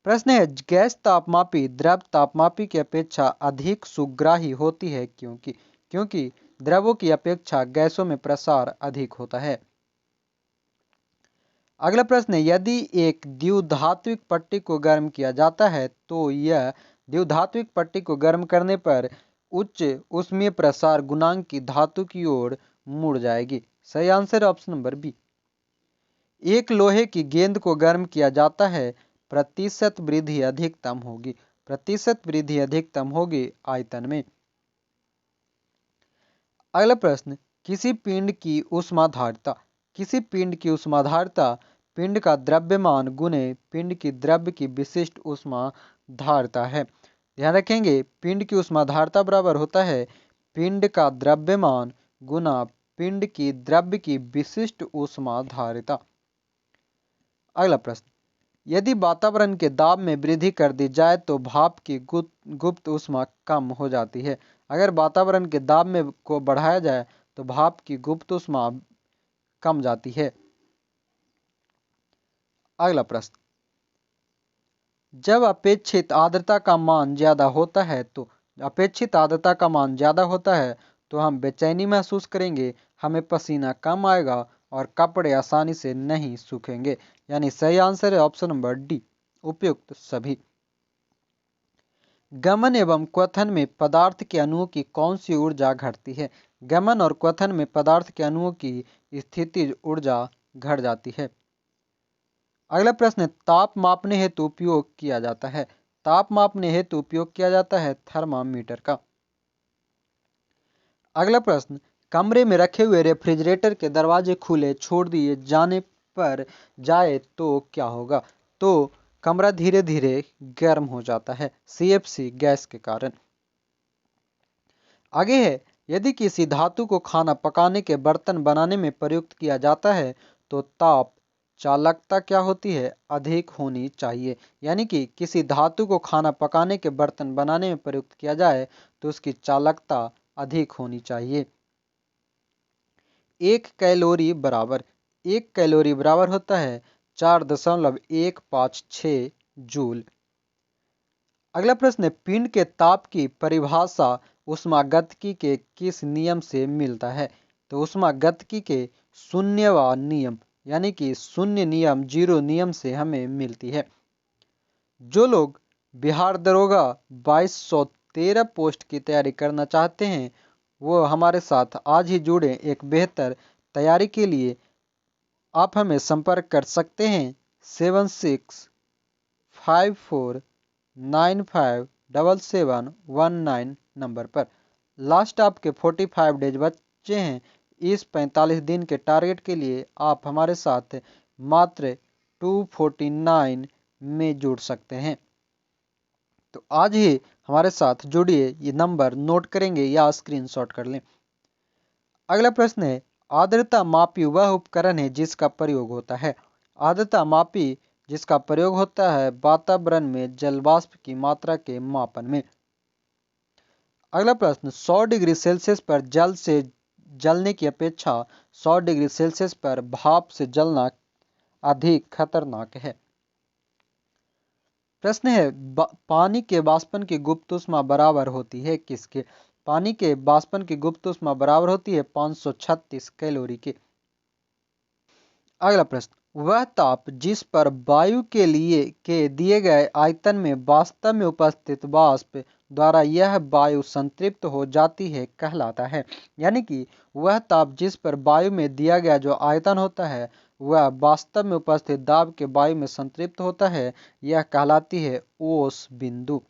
प्रश्न है, गैस तापमापी द्रव तापमापी की अपेक्षा अधिक सुग्राही होती है क्योंकि द्रवों की अपेक्षा गैसों में प्रसार अधिक होता है। अगला प्रश्न है, यदि एक द्विधात्विक पट्टी को गर्म किया जाता है तो यह द्विधात्विक पट्टी को गर्म करने पर उच्च ऊष्मीय प्रसार गुणांक की धातु की ओर मुड़ जाएगी। सही आंसर ऑप्शन नंबर बी। एक लोहे की गेंद को गर्म किया जाता है, प्रतिशत वृद्धि अधिकतम होगी आयतन में। अगला प्रश्न, किसी पिंड की ऊष्माधारिता पिंड का द्रव्यमान गुने पिंड की द्रव्य की विशिष्ट ऊष्माधारिता है। ध्यान रखेंगे, पिंड की ऊष्माधारिता बराबर होता है पिंड का द्रव्यमान गुना पिंड की द्रव्य की विशिष्ट ऊष्माधारिता। अगला प्रश्न, यदि वातावरण के दाब में वृद्धि कर दी जाए तो भाप की गुप्त ऊष्मा कम हो जाती है। अगर वातावरण के दाब में को बढ़ाया जाए तो भाप की गुप्त ऊष्मा कम जाती है। अगला प्रश्न, जब अपेक्षित आर्द्रता का मान ज्यादा होता है तो हम बेचैनी महसूस करेंगे, हमें पसीना कम आएगा और कपड़े आसानी से नहीं सूखेंगे। यानी सही आंसर है ऑप्शन नंबर डी, उपयुक्त सभी। गमन एवं क्वथन में पदार्थ के अणुओं की कौन सी ऊर्जा घटती है? गमन और क्वथन में पदार्थ के अणुओं की स्थितिज ऊर्जा घट जाती है। अगला प्रश्न, ताप मापने हेतु उपयोग किया जाता है थर्मामीटर का। अगला प्रश्न, कमरे में रखे हुए रेफ्रिजरेटर के दरवाजे खुले छोड़ दिए जाए तो क्या होगा? तो कमरा धीरे धीरे गर्म हो जाता है, CFC गैस के कारण। आगे है, यदि किसी धातु को खाना पकाने के बर्तन बनाने में प्रयुक्त किया जाता है तो ताप चालकता क्या होती है? अधिक होनी चाहिए। यानी कि किसी धातु को खाना पकाने के बर्तन बनाने में प्रयुक्त किया जाए तो उसकी चालकता अधिक होनी चाहिए। 1 कैलोरी बराबर होता है 4.156 जूल। अगला प्रश्न है, पिंड के ताप की परिभाषा ऊष्मागतिकी के किस नियम से मिलता है? तो ऊष्मागतिकी के शून्यवा नियम यानी कि शून्य नियम, जीरो नियम से हमें मिलती है। जो लोग बिहार दरोगा 13 पोस्ट की तैयारी करना चाहते हैं वो हमारे साथ आज ही जुड़े। एक बेहतर तैयारी के लिए आप हमें संपर्क कर सकते हैं 7654957719 नंबर पर। लास्ट आपके 45 डेज बचे हैं। इस 45 दिन के टारगेट के लिए आप हमारे साथ मात्र 249 में जुड़ सकते हैं। तो आज ही हमारे साथ जुड़िए। ये नंबर नोट करेंगे या स्क्रीनशॉट कर लें। अगला प्रश्न है, आर्द्रता मापी वह उपकरण है जिसका प्रयोग होता है। आर्द्रता मापी जिसका प्रयोग होता है वातावरण में जल वाष्प की मात्रा के मापन में। अगला प्रश्न, 100 डिग्री सेल्सियस पर जल से जलने की अपेक्षा 100 डिग्री सेल्सियस पर भाप से जलना अधिक खतरनाक है। प्रश्न है, पानी के वाष्पन की गुप्त ऊष्मा बराबर होती है किसके। पानी के वाष्पन की गुप्त ऊष्मा बराबर होती है 536 कैलोरी के। अगला प्रश्न, वह ताप जिस पर वायु के दिए गए आयतन में वास्तव में उपस्थित वाष्प द्वारा यह वायु संतृप्त हो जाती है कहलाता है। यानी कि वह ताप जिस पर वायु में दिया गया जो आयतन होता है वह वास्तव में उपस्थित दाब के वायु में संतृप्त होता है, यह कहलाती है ओस बिंदु।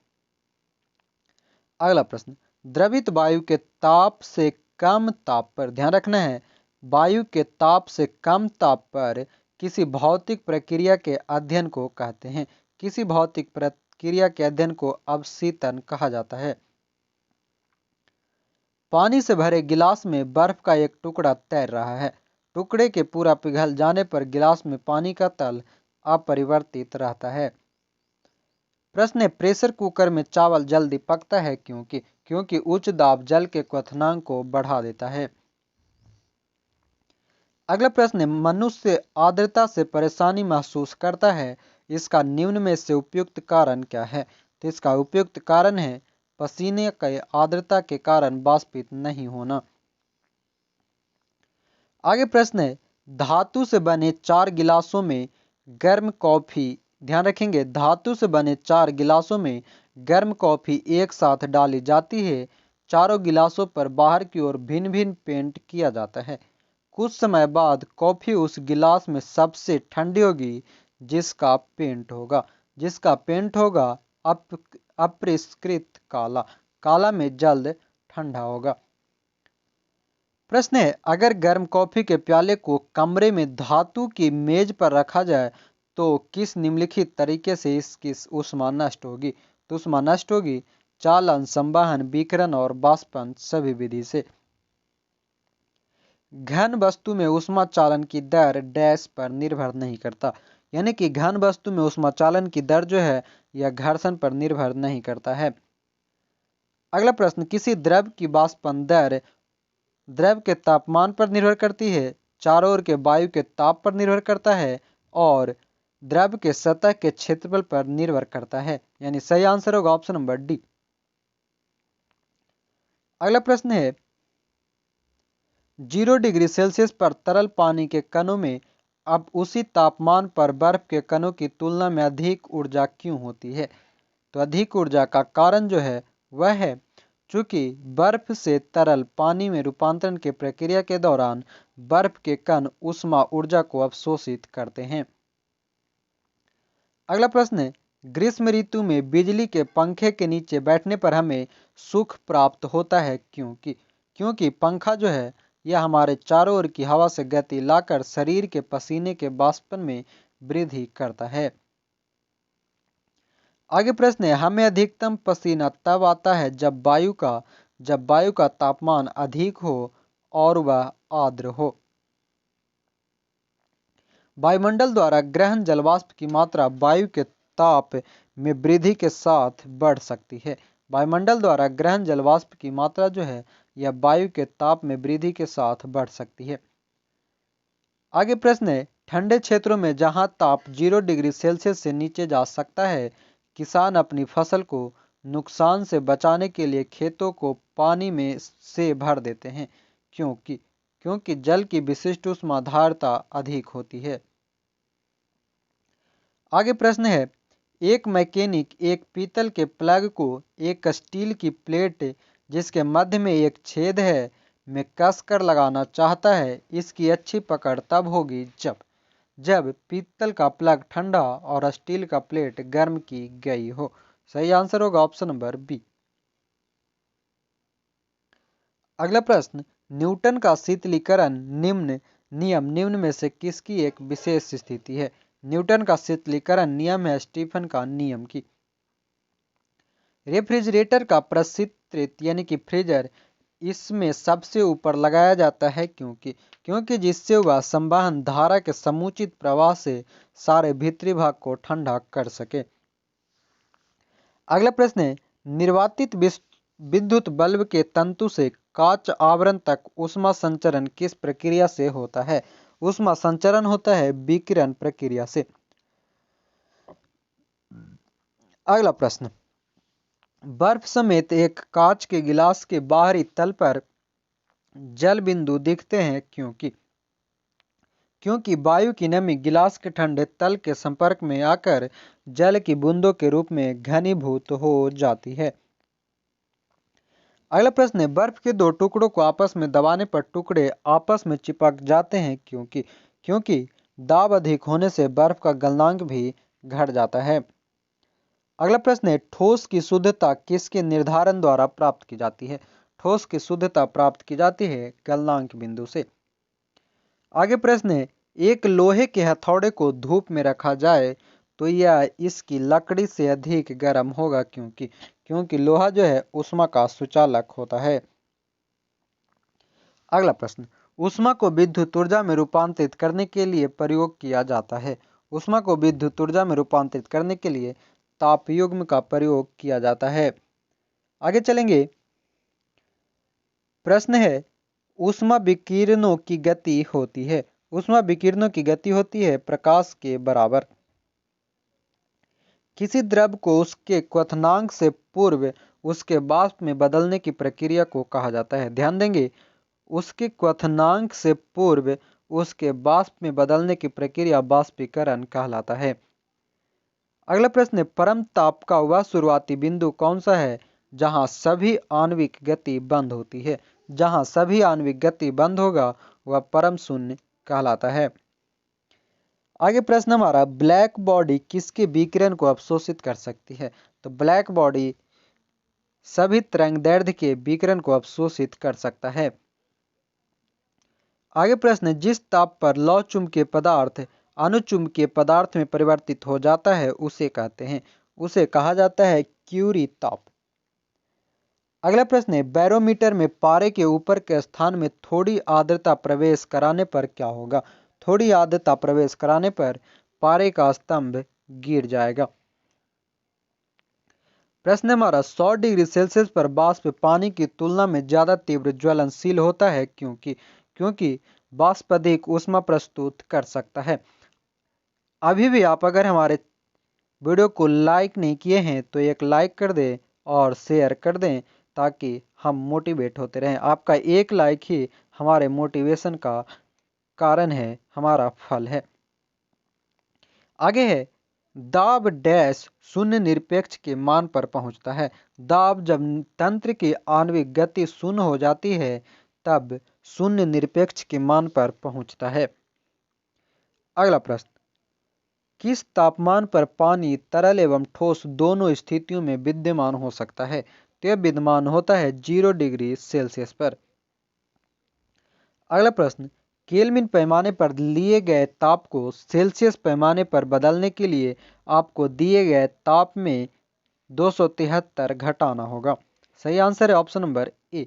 अगला प्रश्न, द्रवित वायु के ताप से कम ताप पर, ध्यान रखना है, वायु के ताप से कम ताप पर किसी भौतिक प्रक्रिया के अध्ययन को कहते हैं। किसी भौतिक प्रक्रिया के अध्ययन को अवशीतन कहा जाता है। पानी से भरे गिलास में बर्फ का एक टुकड़ा तैर रहा है। टुकड़े के पूरा पिघल जाने पर गिलास में पानी का तल अपरिवर्तित रहता है। प्रश्न है, प्रेशर कुकर में चावल जल्दी पकता है क्योंकि उच्च दाब जल के क्वथनांक को बढ़ा देता है। अगला प्रश्न है, मनुष्य आर्द्रता से परेशानी महसूस करता है, इसका निम्न में से उपयुक्त कारण क्या है। तो इसका उपयुक्त कारण है पसीने के आर्द्रता के कारण वाष्पित नहीं होना। आगे प्रश्न है, धातु से बने 4 गिलासों में गर्म कॉफी, ध्यान रखेंगे, धातु से बने 4 गिलासों में गर्म कॉफी एक साथ डाली जाती है। चारों गिलासों पर बाहर की ओर भिन्न भिन्न पेंट किया जाता है। कुछ समय बाद कॉफी उस गिलास में सबसे ठंडी होगी जिसका पेंट होगा अपरिष्कृत काला। काला में जल्द ठंडा होगा। प्रश्न है, अगर गर्म कॉफी के प्याले को कमरे में धातु की मेज पर रखा जाए तो किस निम्नलिखित तरीके से इसकी ऊष्मा नष्ट होगी। तो ऊष्मा नष्ट होगी चालन, संवहन, विकिरण और वाष्पन सभी विधि से। घन वस्तु में ऊष्मा चालन की दर डैश पर निर्भर नहीं करता। यानी कि घन वस्तु में ऊष्मा चालन की दर जो है यह घर्षण पर निर्भर नहीं करता है। अगला प्रश्न, किसी द्रव की वाष्पन दर द्रव के तापमान पर निर्भर करती है, चारों ओर के वायु के ताप पर निर्भर करता है और द्रव के सतह के क्षेत्रफल पर निर्भर करता है। यानी सही आंसर होगा ऑप्शन नंबर डी। अगला प्रश्न है, 0 डिग्री सेल्सियस पर तरल पानी के कणों में अब उसी तापमान पर बर्फ के कणों की तुलना में अधिक ऊर्जा क्यों होती है। तो अधिक ऊर्जा का कारण जो है वह है चूंकि बर्फ से तरल पानी में रूपांतरण की प्रक्रिया के दौरान बर्फ के कण ऊष्मा ऊर्जा को अवशोषित करते हैं। अगला प्रश्न है, ग्रीष्म ऋतु में बिजली के पंखे के नीचे बैठने पर हमें सुख प्राप्त होता है क्योंकि पंखा जो है यह हमारे चारों ओर की हवा से गति लाकर शरीर के पसीने के वाष्पन में वृद्धि करता है। आगे प्रश्न है, हमें अधिकतम पसीना तब आता है जब वायु का तापमान अधिक हो और वह आर्द्र हो। वायुमंडल द्वारा ग्रहण जलवाष्प की मात्रा वायु के ताप में वृद्धि के साथ बढ़ सकती है। वायुमंडल द्वारा ग्रहण जलवाष्प की मात्रा जो है यह वायु के ताप में वृद्धि के साथ बढ़ सकती है। आगे प्रश्न है, ठंडे क्षेत्रों में जहां ताप 0 डिग्री सेल्सियस से नीचे जा सकता है, किसान अपनी फसल को नुकसान से बचाने के लिए खेतों को पानी में से भर देते हैं क्योंकि जल की विशिष्ट ऊष्मा धारता अधिक होती है। आगे प्रश्न है, एक मैकेनिक एक पीतल के प्लग को एक स्टील की प्लेट जिसके मध्य में एक छेद है में कसकर लगाना चाहता है। इसकी अच्छी पकड़ तब होगी जब पीतल का प्लग ठंडा और स्टील का प्लेट गर्म की गई हो। सही आंसर होगा ऑप्शन नंबर बी। अगला प्रश्न, न्यूटन का शीतलीकरण नियम में से किसकी एक विशेष स्थिति है? न्यूटन का शीतलीकरण नियम है स्टीफन का नियम की। रेफ्रिजरेटर का प्रशीतृत यानी कि फ्रीजर इसमें सबसे ऊपर लगाया जाता है क्योंकि जिससे वह संवहन धारा के समुचित प्रवाह से सारे भीतरी भाग को ठंडा कर सके। अगला प्रश्न है, निर्वातित विद्युत बल्ब के तंतु से कांच आवरण तक ऊष्मा संचरण किस प्रक्रिया से होता है? ऊष्मा संचरण होता है विकिरण प्रक्रिया से। अगला प्रश्न, बर्फ समेत एक कांच के गिलास के बाहरी तल पर जल बिंदु दिखते हैं क्योंकि वायु की नमी गिलास के ठंडे तल के संपर्क में आकर जल की बूंदों के रूप में घनीभूत हो जाती है। अगला प्रश्न है, बर्फ के दो टुकड़ों को आपस में दबाने पर टुकड़े आपस में चिपक जाते हैं क्योंकि दाब अधिक होने से बर्फ का गलनांक भी घट जाता है। अगला प्रश्न है, ठोस की शुद्धता किसके निर्धारण द्वारा प्राप्त की जाती है? ठोस की शुद्धता प्राप्त की जाती है गलनांक बिंदु से। आगे प्रश्न है, एक लोहे के हथौड़े को धूप में रखा जाए तो यह इसकी लकड़ी से अधिक गर्म होगा क्योंकि लोहा जो है ऊष्मा का सुचालक होता है। अगला प्रश्न, ऊष्मा को विद्युत ऊर्जा में रूपांतरित करने के लिए प्रयोग किया जाता है। ऊष्मा को विद्युत ऊर्जा में रूपांतरित करने के लिए तापयुग्म का प्रयोग किया जाता है। आगे चलेंगे, प्रश्न है, ऊष्मा विकिरणों की गति होती है। ऊष्मा विकिरणों की गति होती है प्रकाश के बराबर। किसी द्रव को उसके क्वथनांक से पूर्व उसके वाष्प में बदलने की प्रक्रिया को कहा जाता है। ध्यान देंगे, उसके क्वथनांक से पूर्व उसके वाष्प में बदलने की प्रक्रिया वाष्पीकरण कहलाता है। अगला प्रश्न है, परम ताप का वह शुरुआती बिंदु कौन सा है जहां सभी आणविक गति बंद होती है? जहां सभी आणविक गति बंद होगा वह परम शून्य कहलाता है। आगे प्रश्न हमारा, ब्लैक बॉडी किसके विकिरण को अवशोषित कर सकती है? तो ब्लैक बॉडी सभी तरंगदैर्ध्य के विकिरण को अवशोषित कर सकता है। आगे प्रश्न, जिस ताप पर लौह चुंबकीय पदार्थ अनुचुंबकीय पदार्थ में परिवर्तित हो जाता है उसे कहा जाता है क्यूरी ताप। अगला प्रश्न है, बैरोमीटर में पारे के ऊपर के स्थान में थोड़ी आर्द्रता प्रवेश कराने पर क्या होगा? थोड़ी आर्द्रता प्रवेश कराने पर पारे का स्तंभ गिर जाएगा। प्रश्न हमारा, 100 डिग्री सेल्सियस पर वाष्प पानी की तुलना में ज्यादा तीव्र ज्वलनशील होता है क्योंकि वाष्प अधिक ऊष्मा प्रस्तुत कर सकता है। अभी भी आप अगर हमारे वीडियो को लाइक नहीं किए हैं तो एक लाइक कर दें और शेयर कर दें ताकि हम मोटिवेट होते रहें। आपका एक लाइक ही हमारे मोटिवेशन का कारण है, हमारा फल है। आगे है, दाब डैश शून्य निरपेक्ष के मान पर पहुंचता है। दाब जब तंत्र की आणविक गति शून्य हो जाती है तब शून्य निरपेक्ष के मान पर पहुंचता है। अगला प्रश्न, किस तापमान पर पानी तरल एवं ठोस दोनों स्थितियों में विद्यमान हो सकता है? तो यह विद्यमान होता है 0 डिग्री सेल्सियस पर। अगला प्रश्न, केल्विन पैमाने पर लिए गए ताप को सेल्सियस पैमाने पर बदलने के लिए आपको दिए गए ताप में 273 घटाना होगा। सही आंसर है ऑप्शन नंबर ए।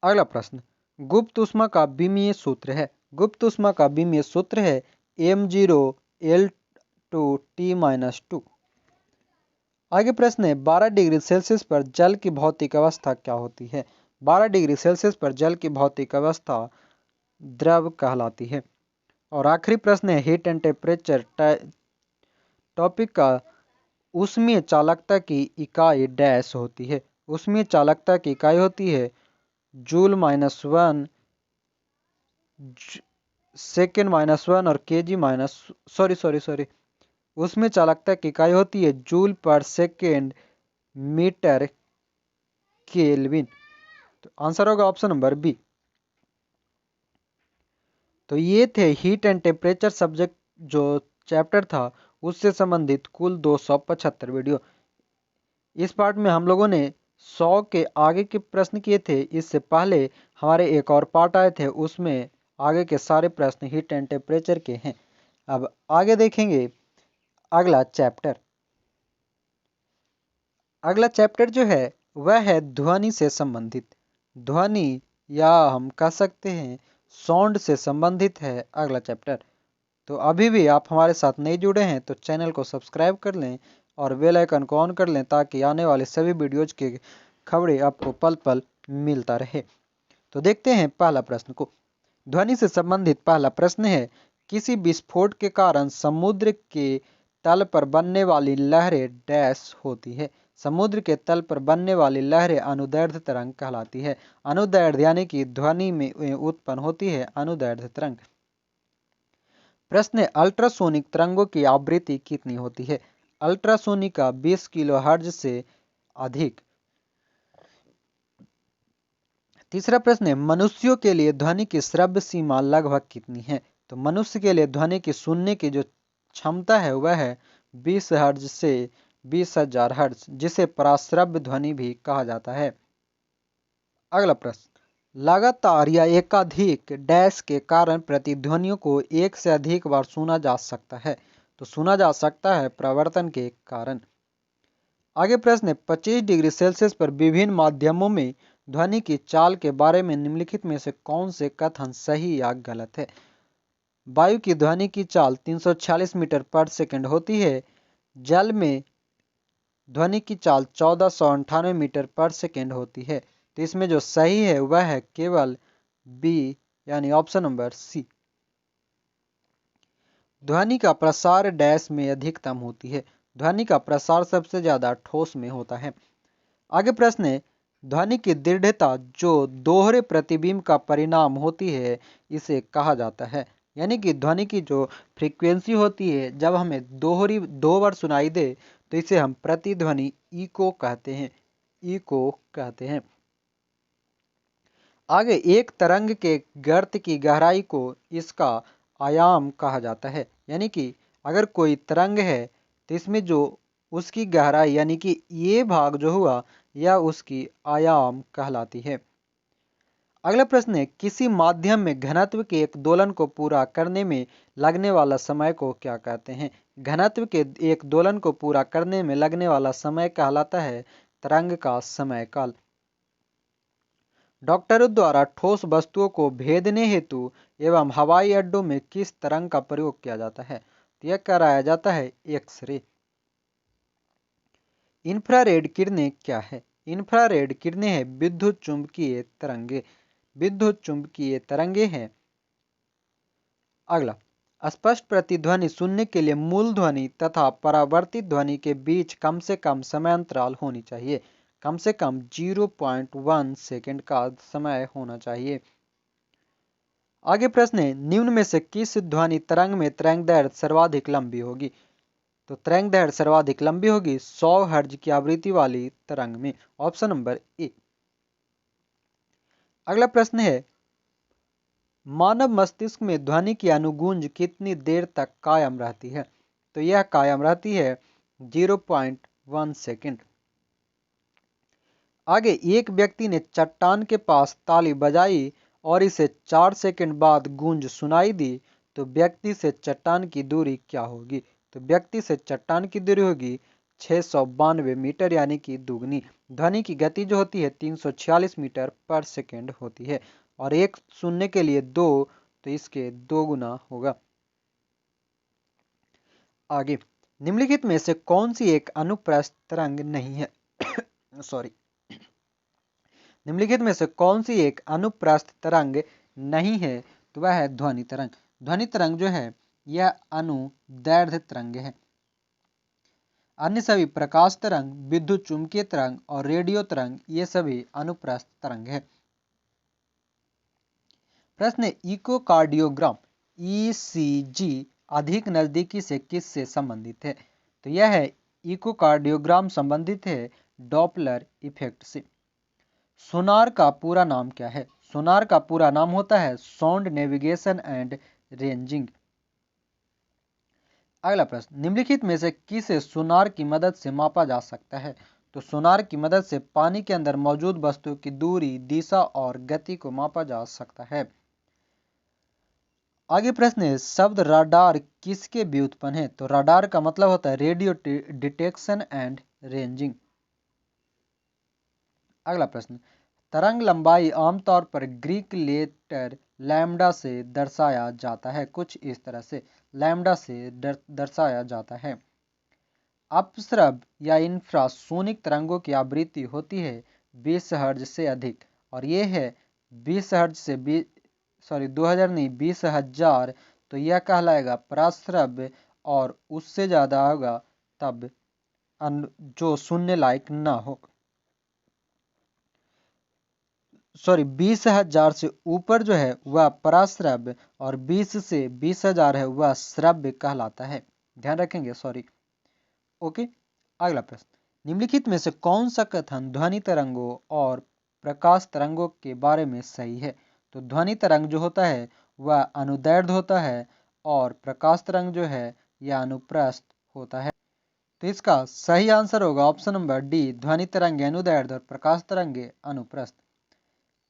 अगला प्रश्न, गुप्त ऊष्मा का विमीय सूत्र है। गुप्त ऊष्मा का विमीय सूत्र है m0L2T-2। आगे प्रश्न है, 12 डिग्री सेल्सियस पर जल की भौतिक अवस्था क्या होती है? 12 डिग्री सेल्सियस पर जल की भौतिक अवस्था द्रव कहलाती है। और आखिरी प्रश्न है, हीट एंड टेम्परेचर टॉपिक का ऊष्मीय चालकता की इकाई डैश होती है। ऊष्मीय चालकता की इकाई होती है जूल -1 सेकेंड -1 और केजी सॉरी उसमें चालकता की इकाई होती है joule per second metre kelvin. तो आंसर होगा ऑप्शन नंबर बी। तो ये थे हीट एंड टेम्परेचर सब्जेक्ट जो चैप्टर था उससे संबंधित कुल 275 वीडियो। इस पार्ट में हम लोगों ने 100 के आगे के प्रश्न किए थे। इससे पहले हमारे एक और पार्ट आए थे, उसमें आगे के सारे प्रश्न हीट एंड टेम्परेचर के हैं। अब आगे देखेंगे अगला चैप्टर। अगला चैप्टर जो है वह है ध्वनि से संबंधित। ध्वनि या हम कह सकते हैं साउंड से संबंधित है अगला चैप्टर। तो अभी भी आप हमारे साथ नहीं जुड़े हैं तो चैनल को सब्सक्राइब कर लें और बेल आइकन को ऑन कर लें ताकि आने वाले सभी वीडियोज के खबरें आपको पल पल मिलता रहे। तो देखते हैं पहला प्रश्न को। ध्वनि से संबंधित पहला प्रश्न है, किसी विस्फोट के कारण समुद्र के तल पर बनने वाली लहरें डैश होती है। समुद्र के तल पर बनने वाली लहरें अनुदैर्ध्य तरंग कहलाती है। अनुदैर्ध्य यानी कि ध्वनि में उत्पन्न होती है अनुदैर्ध्य तरंग। प्रश्न है, अल्ट्रासोनिक तरंगों की आवृत्ति कितनी होती है। अल्ट्रासोनिक का 20 किलोहर्ट्ज से अधिक। तीसरा प्रश्न है, मनुष्यों के लिए ध्वनि की श्रव्य सीमा लगभग कितनी है। तो मनुष्य के लिए ध्वनि की सुनने की जो क्षमता है वह है 20 हर्ट्ज से 20,000 हर्ट्ज, जिसे पराश्रव्य ध्वनि भी कहा जाता है। अगला प्रश्न, लगातार या एकाधिक डैश के कारण प्रतिध्वनियों को एक से अधिक बार सुना जा सकता है। तो सुना जा सकता है प्रवर्तन के कारण। आगे प्रश्न है, 25 डिग्री सेल्सियस पर विभिन्न माध्यमों में ध्वनि की चाल के बारे में निम्नलिखित में से कौन से कथन सही या गलत है। वायु की ध्वनि की चाल 346 मीटर पर सेकंड होती है। जल में ध्वनि की चाल 1498 मीटर पर सेकंड होती है। तो इसमें जो सही है वह है केवल बी यानी ऑप्शन नंबर सी। ध्वनि का प्रसार डैश में अधिकतम होती है। ध्वनि का प्रसार सबसे ज्यादा ठोस में होता है। आगे प्रश्न है, ध्वनि की दृढ़ता जो दोहरे प्रतिबिंब का परिणाम होती है इसे कहा जाता है। यानी कि ध्वनि की जो फ्रीक्वेंसी होती है जब हमें दो बार सुनाई दे तो इसे हम प्रतिध्वनि इको कहते हैं। इको कहते हैं। आगे एक तरंग के गर्त की गहराई को इसका आयाम कहा जाता है। यानी कि अगर कोई तरंग है तो इसमें जो उसकी गहराई यानी कि ये भाग जो हुआ यह उसकी आयाम कहलाती है। अगला प्रश्न है, किसी माध्यम में घनत्व के एक दोलन को पूरा करने में लगने वाला समय को क्या कहते हैं। घनत्व के एक दोलन को पूरा करने में लगने वाला समय कहलाता है तरंग का समय काल। डॉक्टरों द्वारा ठोस वस्तुओं को भेदने हेतु एवं हवाई अड्डों में किस तरंग का प्रयोग किया जाता है। तो यह कराया जाता है एक्सरे। इंफ्रारेड किरणें क्या है। इंफ्रारेड किरणें हैं विद्युत चुंबकीय तरंगे। विद्युत चुंबकीय तरंगे हैं। अगला, स्पष्ट प्रतिध्वनि सुनने के लिए मूल ध्वनि तथा परावर्तित ध्वनि के बीच कम से कम समय अंतराल होनी चाहिए। कम से कम 0.1 सेकंड का समय होना चाहिए। आगे प्रश्न है, निम्न में से किस ध्वनि तरंग में तरंगदैर्घ्य सर्वाधिक लंबी होगी। तो तरंगदैर्घ्य सर्वाधिक लंबी होगी 100 हर्ट्ज की आवृत्ति वाली तरंग में। ऑप्शन नंबर ए। अगला प्रश्न है, मानव मस्तिष्क में ध्वनि की अनुगूंज कितनी देर तक कायम रहती है। तो यह कायम रहती है 0.1 सेकंड। आगे एक व्यक्ति ने चट्टान के पास ताली बजाई और इसे 4 सेकंड बाद गूंज सुनाई दी तो व्यक्ति से चट्टान की दूरी क्या होगी। तो व्यक्ति से चट्टान की दूरी होगी 692 मीटर यानी कि दुगनी। ध्वनि की गति जो होती है 346 मीटर पर सेकंड होती है और एक सुनने के लिए 2 तो इसके 2 गुना होगा। आगे निम्नलिखित में से कौन सी एक अनुप्रस्थ तरंग नहीं है। सॉरी, निम्नलिखित में से कौन सी एक अनुप्रस्थ तरंग नहीं है। तो वह है ध्वनि तरंग। ध्वनि तरंग जो है यह अनुदैर्ध्य तरंग है। अन्य सभी प्रकाश तरंग, विद्युत चुंबकीय तरंग और रेडियो तरंग ये सभी अनुप्रस्थ तरंग है। प्रश्न है, इकोकार्डियोग्राम ईसीजी अधिक नज़दीकी से किससे संबंधित है? तो यह है इकोकार्डियोग्राम संबंधित है डॉपलर इफेक्ट से। सोनार का पूरा नाम क्या है? सोनार का पूरा नाम होता है साउंड नेविगेशन एंड रेंजिंग। अगला प्रश्न, निम्नलिखित में से किसे सोनार की मदद से मापा जा सकता है? तो सोनार की मदद से पानी के अंदर मौजूद वस्तु की दूरी, दिशा और गति को मापा जा सकता है। आगे प्रश्न है, शब्द राडार किसके व्युत्पन्न है? तो राडार का मतलब होता है रेडियो डिटेक्शन एंड रेंजिंग। अगला प्रश्न, तरंग लंबाई आमतौर पर ग्रीक लेटर लैम्डा से दर्शाया जाता है, कुछ इस तरह से लैम्डा से दर्शाया जाता है। अपस्रब या इंफ्रासोनिक तरंगों की आवृत्ति होती है 20 हर्ट्ज से अधिक, और ये है 20 हर्ट्ज से 2000 नहीं 20,000, तो यह कहलाएगा प्रास्रब, और उससे ज़्यादा होगा तब जो सुनने लायक ना हो। 20,000 से ऊपर जो है वह पराश्रव्य, और 20 से 20,000 है वह श्रव्य कहलाता है। ध्यान रखेंगे। ओके। अगला प्रश्न, निम्नलिखित में से कौन सा कथन ध्वनि तरंगों और प्रकाश तरंगों के बारे में सही है? तो ध्वनि तरंग जो होता है वह अनुदैर्ध्य होता है, और प्रकाश तरंग जो है यह अनुप्रस्थ होता है। तो इसका सही आंसर होगा ऑप्शन नंबर डी, ध्वनि तरंगे अनुदैर्ध्य और प्रकाश तरंगे अनुप्रस्थ।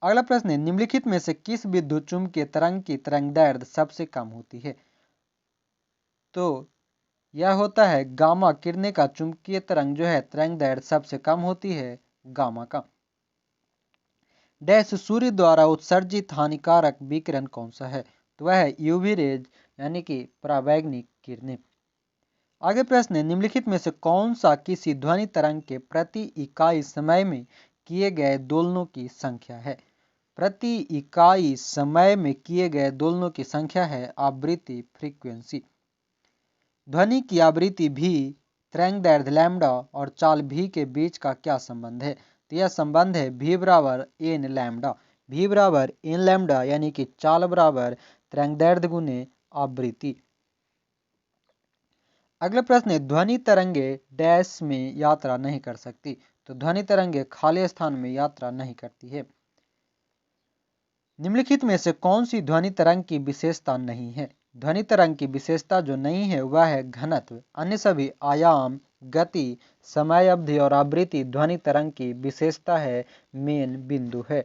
अगला प्रश्न है, निम्नलिखित में से किस विद्युत चुम्बकीय तरंग की तरंगदैर्ध्य सबसे कम होती है? तो यह होता है गामा किरणें का चुंबकीय तरंग जो है तरंगदैर्ध्य सबसे कम होती है गामा का। डैश सूर्य द्वारा उत्सर्जित हानिकारक विकिरण कौन सा है? तो वह है यूवी रेज, यानी कि परावैंगनिक किरणें। आगे प्रश्न है, निम्नलिखित में से कौन सा किसी ध्वनि तरंग के प्रति इकाई समय में किए गए दोलनों की संख्या है? प्रति इकाई समय में किए गए दोलनों की संख्या है आवृत्ति, फ्रीक्वेंसी। ध्वनि की आवृत्ति भी, तरंगदैर्ध्य लैम्डा और चाल भी के बीच का क्या संबंध है? तो यह संबंध है v बराबर एन लैम्डा। v बराबर एन लैम्डा, यानी कि चाल बराबर तरंगदैर्ध्य गुने आवृत्ति। अगला प्रश्न है, ध्वनि तरंगे डैश में यात्रा नहीं कर सकती? तो ध्वनि तरंगे खाली स्थान में यात्रा नहीं करती है। निम्नलिखित में से कौन सी ध्वनि तरंग की विशेषता नहीं है? ध्वनि तरंग की विशेषता जो नहीं है वह है घनत्व। अन्य सभी आयाम, गति, समय अवधि और आवृत्ति ध्वनि तरंग की विशेषता है, मेन बिंदु है।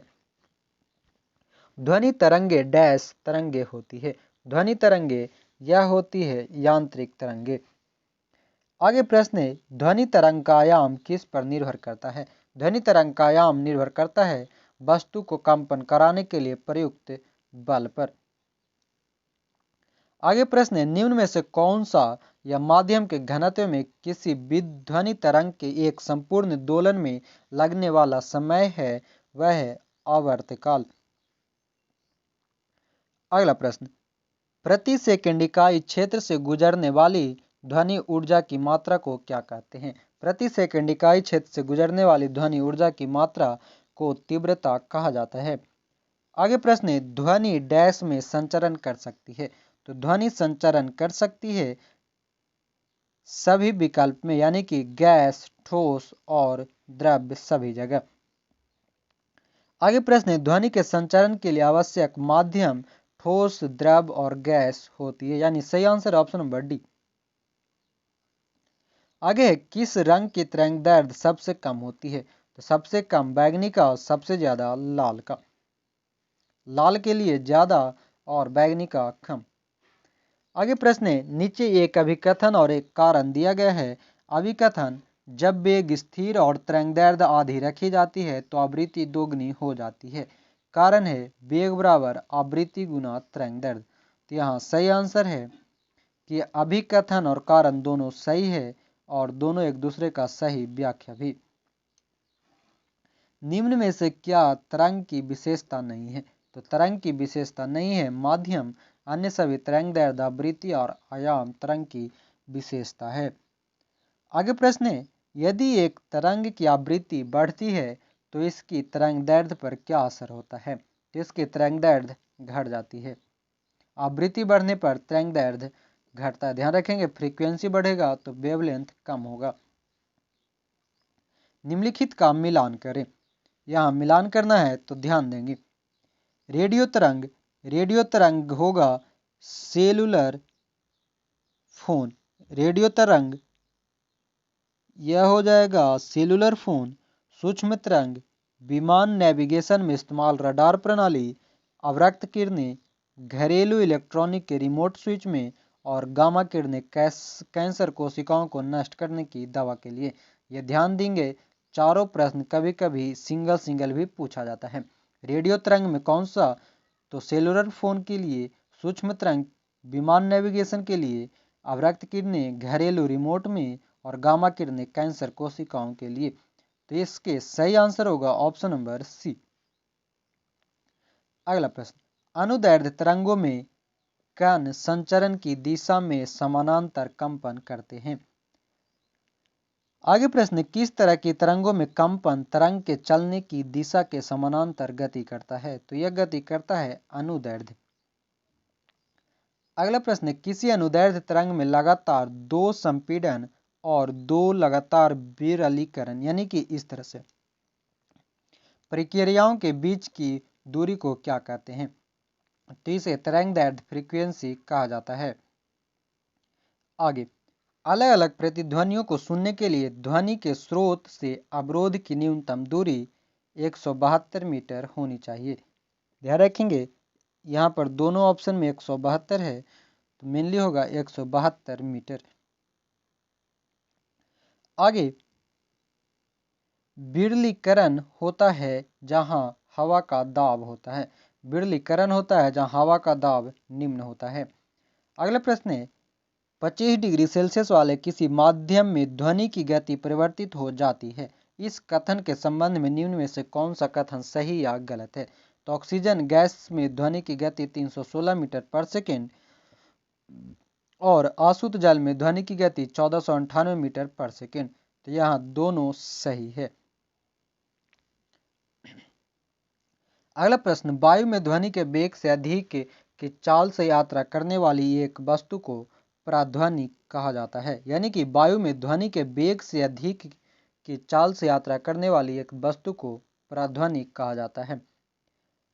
ध्वनि तरंगे डैश तरंगे होती है? ध्वनि तरंगे यह होती है यांत्रिक तरंगे। आगे प्रश्न है, ध्वनि तरंग का आयाम किस पर निर्भर करता है? ध्वनि तरंग का आयाम निर्भर करता है वस्तु को कंपन कराने के लिए प्रयुक्त बल पर। आगे प्रश्न है, निम्न में से कौन सा या माध्यम के घनत्व में किसी ध्वनि तरंग के एक संपूर्ण दोलन में लगने वाला समय है? वह है आवर्तकाल। अगला प्रश्न, प्रति सेकंड इकाई क्षेत्र से गुजरने वाली ध्वनि ऊर्जा की मात्रा को क्या कहते हैं? प्रति सेकंड इकाई क्षेत्र से गुजरने वाली ध्वनि ऊर्जा की मात्रा को तीव्रता कहा जाता है। आगे प्रश्न है, ध्वनि डैश में संचरण कर सकती है? तो ध्वनि संचरण कर सकती है सभी विकल्प में, यानी कि गैस, ठोस और द्रव्य सभी जगह। आगे प्रश्न है, ध्वनि के संचरण के लिए आवश्यक माध्यम ठोस, द्रव और गैस होती है, यानी सही आंसर ऑप्शन नंबर डी। आगे है, किस रंग की तरंगदैर्ध्य सबसे कम होती है? तो सबसे कम बैगनी का और सबसे ज्यादा लाल का। लाल के लिए ज्यादा और बैगनी का कम। आगे प्रश्न है, नीचे एक अभिकथन और एक कारण दिया गया है। अभिकथन, जब वेग स्थिर और तरंगदैर्ध्य आधी रखी जाती है तो आवृत्ति दोगुनी हो जाती है। कारण है वेग बराबर आवृत्ति गुना तरंगदैर्ध्य। तो यहाँ सही आंसर है कि अभिकथन और कारण दोनों सही है, और दोनों एक दूसरे का सही व्याख्या भी। निम्न में से क्या तरंग की विशेषता नहीं है? तो तरंग की विशेषता नहीं है माध्यम, अन्य सभी तरंगदैर्ध्य, आवृत्ति और आयाम तरंग की विशेषता है। आगे प्रश्न है, यदि एक तरंग की आवृत्ति बढ़ती है तो इसकी तरंगदैर्ध्य पर क्या असर होता है? तो इसकी तरंगदैर्ध्य घट जाती है। आवृत्ति बढ़ने पर तरंगदैर्ध्य घटता है। ध्यान रखेंगे फ्रीक्वेंसी बढ़ेगा तो वेवलेंथ कम होगा। निम्नलिखित का मिलान करें। यहाँ मिलान करना है तो ध्यान देंगे। रेडियो तरंग होगा सेलुलर फोन। रेडियो तरंग यह हो जाएगा सेलुलर फोन। सूक्ष्म तरंग विमान नेविगेशन में इस्तेमाल रडार प्रणाली, अवरक्त किरणें घरेलू इलेक्ट्रॉनिक के रिमोट स्विच में, और गामा किरणें कैंसर कोशिकाओं को नष्ट करने की दवा के लिए। ये ध्यान देंगे चारों प्रश्न कभी कभी सिंगल भी पूछा जाता है। रेडियो तरंग में कौन सा, तो सेलुलर फोन के लिए, सूक्ष्म तरंग विमान नेविगेशन के लिए, अवरक्त किरणें घरेलू रिमोट में, और गामा किरणें कैंसर कोशिकाओं के लिए। तो इसके सही आंसर होगा ऑप्शन नंबर सी। अगला प्रश्न, अनुदैर्ध्य तरंगों में कण संचरण की दिशा में समानांतर कंपन करते हैं। आगे प्रश्न, किस तरह की तरंगों में कंपन तरंग के चलने की दिशा के समानांतर गति करता है, तो यह गति करता है अनुदैर्ध्य। अगला प्रश्न, किसी अनुदैर्ध्य तरंग में लगातार 2 संपीड़न और 2 लगातार विरलीकरण यानी कि इस तरह से प्रक्रियाओं के बीच की दूरी को क्या कहते हैं, तो इसे तरंगदैर्ध्य फ्रीक्वेंसी कहा जाता है। आगे, अलग अलग प्रतिध्वनियों को सुनने के लिए ध्वनि के स्रोत से अवरोध की न्यूनतम दूरी 172 मीटर होनी चाहिए। ध्यान रखेंगे यहाँ पर दोनों ऑप्शन में 172 है, तो मेनली होगा 172 मीटर। आगे, विरलीकरण होता है जहां हवा का दाब होता है। विरलीकरण होता है जहां हवा का दाब निम्न होता है। अगला प्रश्न है, 25 डिग्री सेल्सियस वाले किसी माध्यम में ध्वनि की गति परिवर्तित हो जाती है। इस कथन के संबंध में निम्न में से कौन सा कथन सही या गलत है, तो ऑक्सीजन गैस में ध्वनि की गति 316 मीटर पर सेकेंड और आसुत जल में ध्वनि की गति 1498 मीटर पर सेकेंड। तो यहाँ दोनों सही है। अगला प्रश्न, वायु में ध्वनि के वेग से अधिक की चाल से यात्रा करने वाली एक वस्तु को प्राध्वनि कहा जाता है। यानी कि वायु में ध्वनि के वेग से अधिक की चाल से यात्रा करने वाली एक वस्तु को प्राध्वनि कहा जाता है।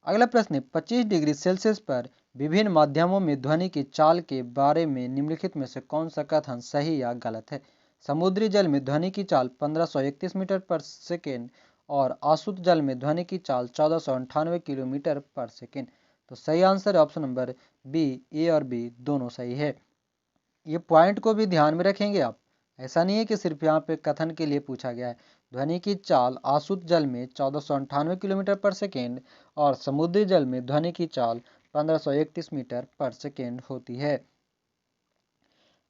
अगला प्रश्न, 25 डिग्री सेल्सियस पर विभिन्न माध्यमों में ध्वनि की चाल के बारे में निम्नलिखित में से कौन सा कथन सही या गलत है। समुद्री जल में ध्वनि की चाल 1531 मीटर पर सेकेंड और आसुत जल में ध्वनि की चाल 1498 किलोमीटर पर सेकेंड। तो सही आंसर है ऑप्शन नंबर बी। ए और बी दोनों सही है। ये पॉइंट को भी ध्यान में रखेंगे आप, ऐसा नहीं है कि सिर्फ यहाँ पे कथन के लिए पूछा गया है। ध्वनि की चाल आसुत जल में 1498 किलोमीटर पर सेकेंड और समुद्री जल में ध्वनि की चाल 1531 मीटर पर सेकेंड होती है।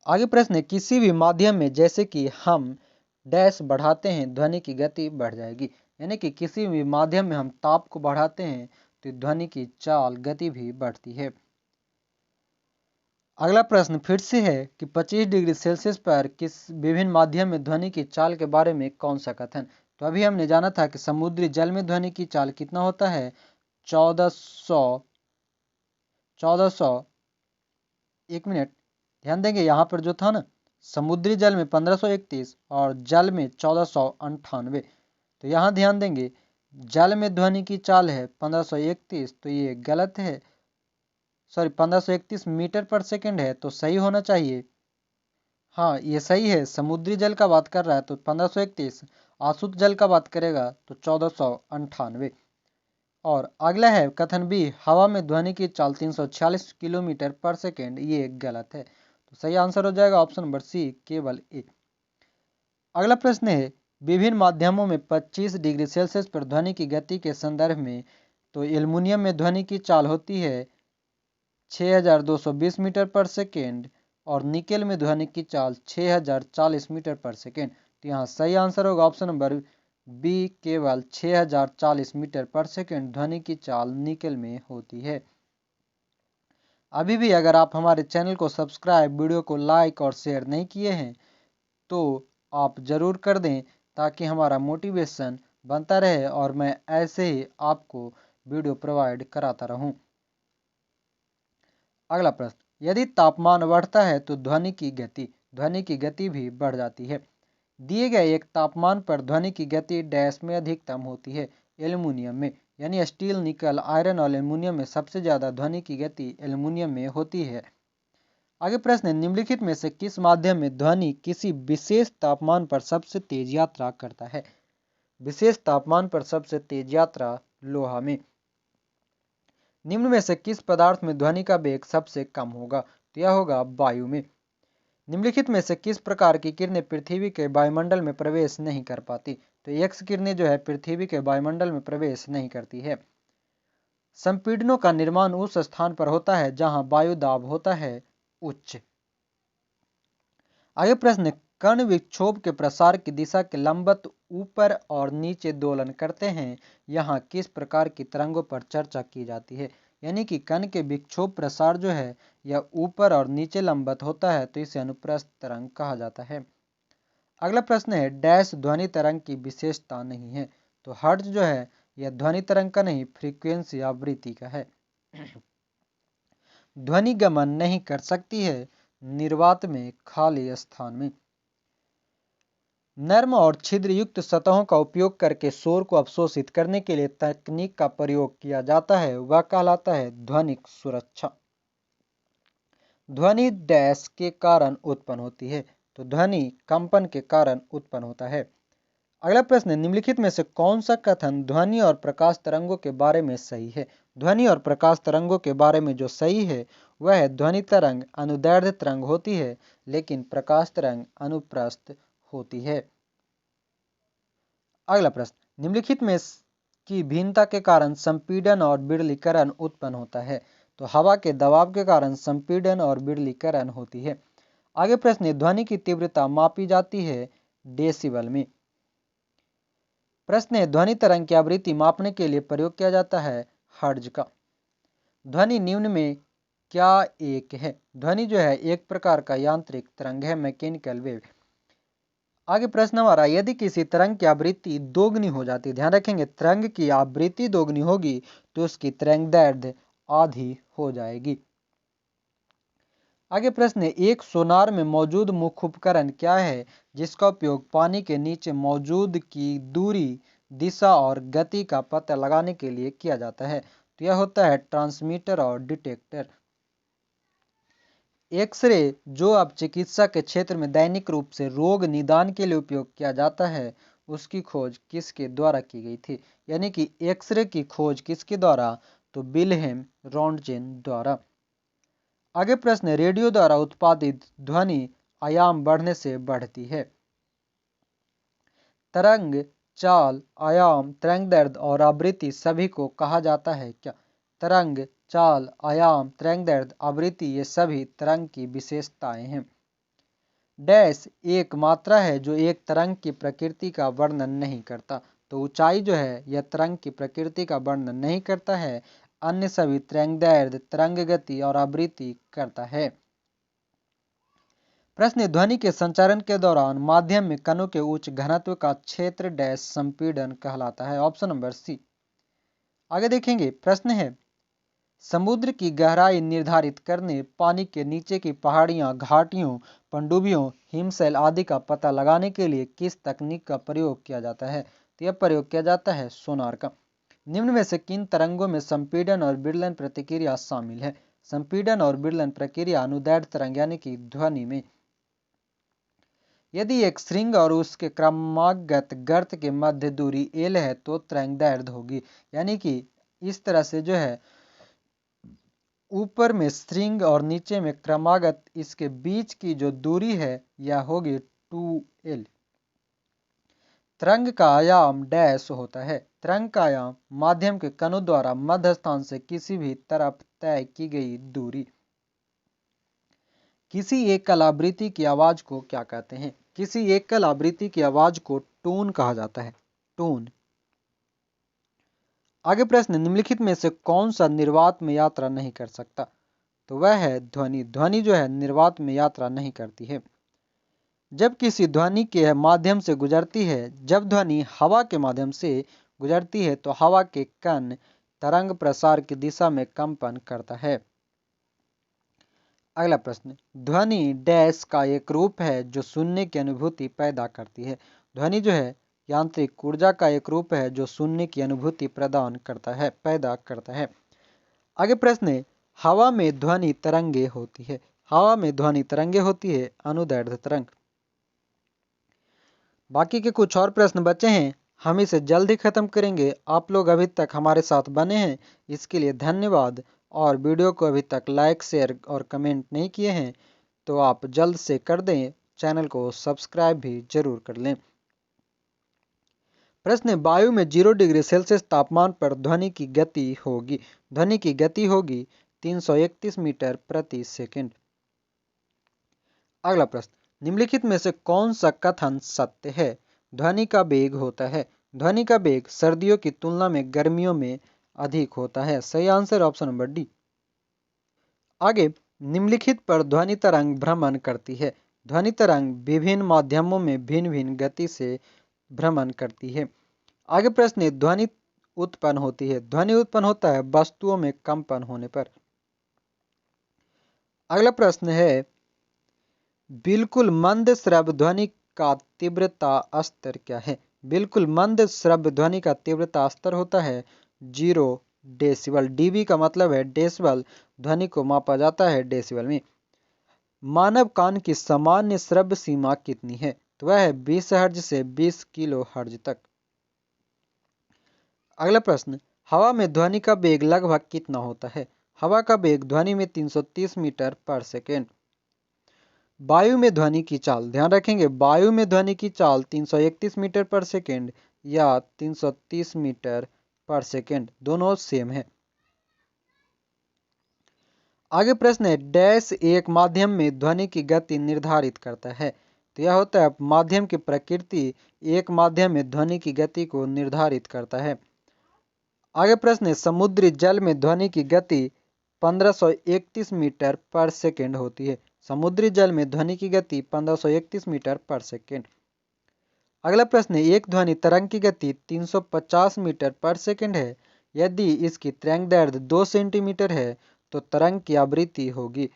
आगे प्रश्न है, किसी भी माध्यम में जैसे कि हम डैश बढ़ाते हैं ध्वनि की गति बढ़ जाएगी। यानी कि किसी भी माध्यम में हम ताप को बढ़ाते हैं तो ध्वनि की चाल गति भी बढ़ती है। अगला प्रश्न फिर से है कि 25 डिग्री सेल्सियस पर किस विभिन्न माध्यम में ध्वनि की चाल के बारे में कौन सा कथन। तो अभी हमने जाना था कि समुद्री जल में ध्वनि की चाल कितना होता है 1400 एक मिनट ध्यान देंगे यहाँ पर जो था ना, समुद्री जल में 1531 और जल में 1498। तो यहाँ ध्यान देंगे जल में ध्वनि की चाल है 1531, तो ये गलत है, सॉरी 1531 मीटर पर सेकेंड है, तो सही होना चाहिए। हाँ ये सही है, समुद्री जल का बात कर रहा है तो 1531, आसुत जल का बात करेगा तो 1498। और अगला है कथन बी, हवा में ध्वनि की चाल 346 किलोमीटर पर सेकेंड, ये गलत है। तो सही आंसर हो जाएगा ऑप्शन नंबर सी, केवल ए। अगला प्रश्न है, विभिन्न माध्यमों में 25 डिग्री सेल्सियस पर ध्वनि की गति के संदर्भ में, तो एल्युमिनियम में ध्वनि की चाल होती है 6220 मीटर पर सेकेंड और निकेल में ध्वनि की चाल 6040 मीटर पर सेकेंड। तो यहाँ सही आंसर होगा ऑप्शन नंबर बी, केवल 6040 मीटर पर सेकेंड ध्वनि की चाल निकेल में होती है। अभी भी अगर आप हमारे चैनल को सब्सक्राइब, वीडियो को लाइक और शेयर नहीं किए हैं तो आप ज़रूर कर दें ताकि हमारा मोटिवेशन बनता रहे और मैं ऐसे ही आपको वीडियो प्रोवाइड कराता रहूं। अगला प्रश्न, यदि तापमान बढ़ता है तो ध्वनि की गति भी बढ़ जाती है। दिए गए एक तापमान पर ध्वनि की गति डैश में अधिकतम होती है, एल्युमिनियम में, यानी स्टील, निकल, आयरन और एल्युमिनियम में सबसे ज़्यादा ध्वनि की गति एल्युमिनियम में होती है। आगे प्रश्न है, निम्नलिखित में से किस माध्यम में ध्वनि किसी विशेष तापमान पर सबसे तेज यात्रा करता है? विशेष तापमान पर सबसे तेज यात्रा लोहा में। निम्न में से किस पदार्थ में ध्वनि का वेग सबसे कम होगा? तो यह होगा वायु में। निम्नलिखित में से किस प्रकार की किरणें पृथ्वी के वायुमंडल में प्रवेश नहीं कर पाती? तो एक्स किरणें जो है पृथ्वी के वायुमंडल में प्रवेश नहीं करती है। संपीड़नों का निर्माण उस स्थान पर होता है जहां वायु दाब होता है उच्च। आगे प्रश्न, कण विक्षोभ के प्रसार की दिशा के लंबवत ऊपर और नीचे दोलन करते हैं, यहाँ किस प्रकार की तरंगों पर चर्चा की जाती है? यानी कि कण के विक्षोभ प्रसार जो है यह ऊपर और नीचे लंबवत होता है, तो इसे अनुप्रस्थ तरंग कहा जाता है। अगला प्रश्न है, डैश ध्वनि तरंग की विशेषता नहीं है? तो हर्ट्ज जो है यह ध्वनि तरंग का नहीं, फ्रीक्वेंसी आवृत्ति का है। ध्वनि गमन नहीं कर सकती है निर्वात में, खाली स्थान में। नर्म और छिद्र युक्त सतहों का उपयोग करके शोर को अवशोषित करने के लिए तकनीक का प्रयोग किया जाता है, वह कहलाता है ध्वनिक सुरक्षा। ध्वनि डैश के कारण उत्पन्न होती है? तो ध्वनि कंपन के कारण उत्पन्न होता है। अगला प्रश्न, निम्नलिखित में से कौन सा कथन ध्वनि और प्रकाश तरंगों के बारे में सही है? ध्वनि और प्रकाश तरंगों के बारे में जो सही है वह है, ध्वनि तरंग अनुदैर्ध्य तरंग होती है लेकिन प्रकाश तरंग अनुप्रस्थ होती है। अगला प्रश्न, निम्नलिखित में की भिन्नता के कारण संपीड़न और विरलीकरण उत्पन्न होता है? तो हवा के दबाव के कारण संपीड़न और विरलीकरण होती है। आगे प्रश्न, ध्वनि की तीव्रता मापी जाती है डेसिबल में। प्रश्न है, ध्वनि तरंग की आवृत्ति मापने के लिए प्रयोग किया जाता है हर्ट्ज का। ध्वनि निम्न में क्या एक है? ध्वनि जो है एक प्रकार का यांत्रिक तरंग है, मैकेनिकल वेव। आगे प्रश्न हमारा, यदि किसी तरंग की आवृत्ति दोगुनी हो जाती, ध्यान रखेंगे तरंग की आवृत्ति दोगुनी होगी तो उसकी तरंगदैर्ध्य आधी हो जाएगी। आगे प्रश्न है, एक सोनार में मौजूद मुख्य उपकरण क्या है जिसका उपयोग पानी के नीचे मौजूद की दूरी, दिशा और गति का पता लगाने के लिए किया जाता है? तो यह होता है ट्रांसमीटर और डिटेक्टर। एक्सरे, जो अब चिकित्सा के क्षेत्र में दैनिक रूप से रोग निदान के लिए उपयोग किया जाता है, उसकी खोज किसके द्वारा की गई थी? यानी कि एक्सरे की खोज किसके द्वारा? तो विल्हेम रॉन्टगेन द्वारा। आगे प्रश्न, रेडियो द्वारा उत्पादित ध्वनि आयाम बढ़ने से बढ़ती है। तरंग, चाल, आयाम, तरंगदैर्ध्य और आवृत्ति सभी को कहा जाता है क्या? तरंग, चाल, आयाम, तरंगदैर्ध्य, आवृत्ति ये सभी तरंग की विशेषताएं हैं। डैश एक मात्रा है जो एक तरंग की प्रकृति का वर्णन नहीं करता। तो ऊंचाई जो है यह तरंग की प्रकृति का वर्णन नहीं करता है, अन्य सभी तरंगदैर्ध्य, तरंग गति और आवृत्ति करता है। प्रश्न, ध्वनि के संचारण के दौरान माध्यम में कणों के उच्च घनत्व का क्षेत्र डैश संपीड़न कहलाता है? Option number C. आगे देखेंगे प्रश्न है, समुद्र की गहराई निर्धारित करने, पानी के नीचे की पहाड़ियां, घाटियों, पनडुब्बियों, हिमशैल आदि का पता लगाने के लिए किस तकनीक का प्रयोग किया जाता है? तो यह प्रयोग किया जाता है सोनार का। निम्न में से किन तरंगों में संपीड़न और विरलन प्रतिक्रिया शामिल है? संपीड़न और विरलन प्रक्रिया अनुदैर्ध्य तरंग यानी कि ध्वनि में। यदि एक श्रृंग और उसके क्रमागत गर्त के मध्य दूरी L है तो तरंगदैर्ध्य होगी, यानी कि इस तरह से जो है ऊपर में श्रृंग और नीचे में क्रमागत, इसके बीच की जो दूरी है यह होगी 2L। तरंग का आयाम डैश होता है? तरंग का आयाम माध्यम के कणों द्वारा मध्य स्थान से किसी भी तरफ तय की गई दूरी। किसी एकल आवृत्ति की आवाज को क्या कहते हैं? किसी एकल आवृत्ति की आवाज को टोन कहा जाता है, टोन। आगे प्रश्न, निम्नलिखित में से कौन सा निर्वात में यात्रा नहीं कर सकता? तो वह है ध्वनि। ध्वनि जो है निर्वात में यात्रा नहीं करती है। जब किसी ध्वनि के माध्यम से गुजरती है, जब ध्वनि हवा के माध्यम से गुजरती है तो हवा के कण तरंग प्रसार की दिशा में कंपन करता है। अगला प्रश्न, ध्वनि डैश का एक रूप है जो सुनने की अनुभूति पैदा करती है। ध्वनि जो है यांत्रिक ऊर्जा का एक रूप है जो सुनने की अनुभूति प्रदान करता है, पैदा करता है। आगे प्रश्न है, हवा में ध्वनि तरंगे होती है। हवा में ध्वनि तरंगे होती है, अनुदैर्ध्य तरंग। बाकी के कुछ और प्रश्न बचे हैं, हम इसे जल्द ही खत्म करेंगे। आप लोग अभी तक हमारे साथ बने हैं, इसके लिए धन्यवाद। और वीडियो को अभी तक लाइक, शेयर और कमेंट नहीं किए हैं तो आप जल्द से कर दें। चैनल को सब्सक्राइब भी जरूर कर लें। प्रश्न, वायु में 0 डिग्री सेल्सियस तापमान पर ध्वनि की गति होगी। ध्वनि की गति होगी 331 मीटर प्रति सेकंड। अगला प्रश्न, निम्नलिखित में से कौन सा कथन सत्य है। ध्वनि का वेग होता है। ध्वनि का वेग सर्दियों की तुलना में गर्मियों में अधिक होता है। सही आंसर ऑप्शन नंबर डी। आगे, निम्नलिखित पर ध्वनि तरंग भ्रमण करती है। ध्वनि तरंग विभिन्न माध्यमों में भिन्न भिन्न गति से भ्रमण करती है। आगे प्रश्न, ध्वनि उत्पन्न होती है। ध्वनि उत्पन्न होता है वस्तुओं में कंपन होने पर। अगला प्रश्न है, बिल्कुल मंद श्रव्य ध्वनि का तीव्रता स्तर क्या है। बिल्कुल मंद श्रव्य ध्वनि का तीव्रता स्तर होता है 0 डेसिबल। डीबी का मतलब है डेसिबल। ध्वनि को मापा जाता है डेसिबल में। मानव कान की सामान्य श्रव्य सीमा कितनी है, तो वह है 20 हर्ज से 20 किलो हर्ज तक। अगला प्रश्न, हवा में ध्वनि का वेग लगभग कितना होता है। हवा का वेग ध्वनि में 330 मीटर पर सेकेंड। वायु में ध्वनि की चाल, ध्यान रखेंगे वायु में ध्वनि की चाल 331 मीटर पर सेकेंड या 330 मीटर पर सेकेंड, दोनों सेम है। आगे प्रश्न है, डैश एक माध्यम में ध्वनि की गति निर्धारित करता है। तो यह होता है माध्यम की प्रकृति एक माध्यम में ध्वनि की गति को निर्धारित करता है। आगे प्रश्न है, समुद्री जल में ध्वनि की गति 1531 मीटर पर सेकेंड होती है। समुद्री जल में ध्वनि की गति 1531 मीटर पर सेकेंड। अगला प्रश्न है, एक ध्वनि तरंग की गति 350 मीटर पर सेकेंड है। यदि इसकी तरंग दैर्ध्य 2 सेंटीमीटर है तो तरंग की आवृत्ति होगी।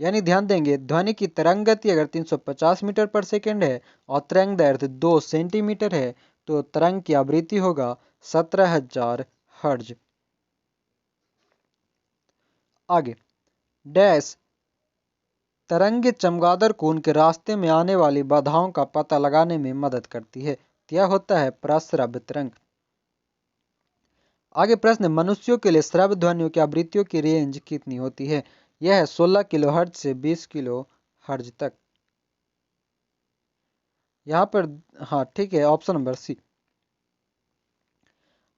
यानी ध्यान देंगे, ध्वनि की तरंग गति अगर 350 मीटर पर सेकेंड है और तरंग दैर्ध्य 2 सेंटीमीटर है तो तरंग की आवृत्ति होगा 17,000 हर्ज। आगे, डैश तरंगे चमगादड़ को उनके रास्ते में आने वाली बाधाओं का पता लगाने में मदद करती है। यह होता है प्रश्रव्य तरंग। आगे प्रश्न, मनुष्यों के लिए श्रव्य ध्वनियों की आवृत्तियों की रेंज कितनी होती है। यह है 16 किलो हर्ज से 20 किलो हर्ज तक। यहाँ पर हाँ ठीक है, ऑप्शन नंबर सी।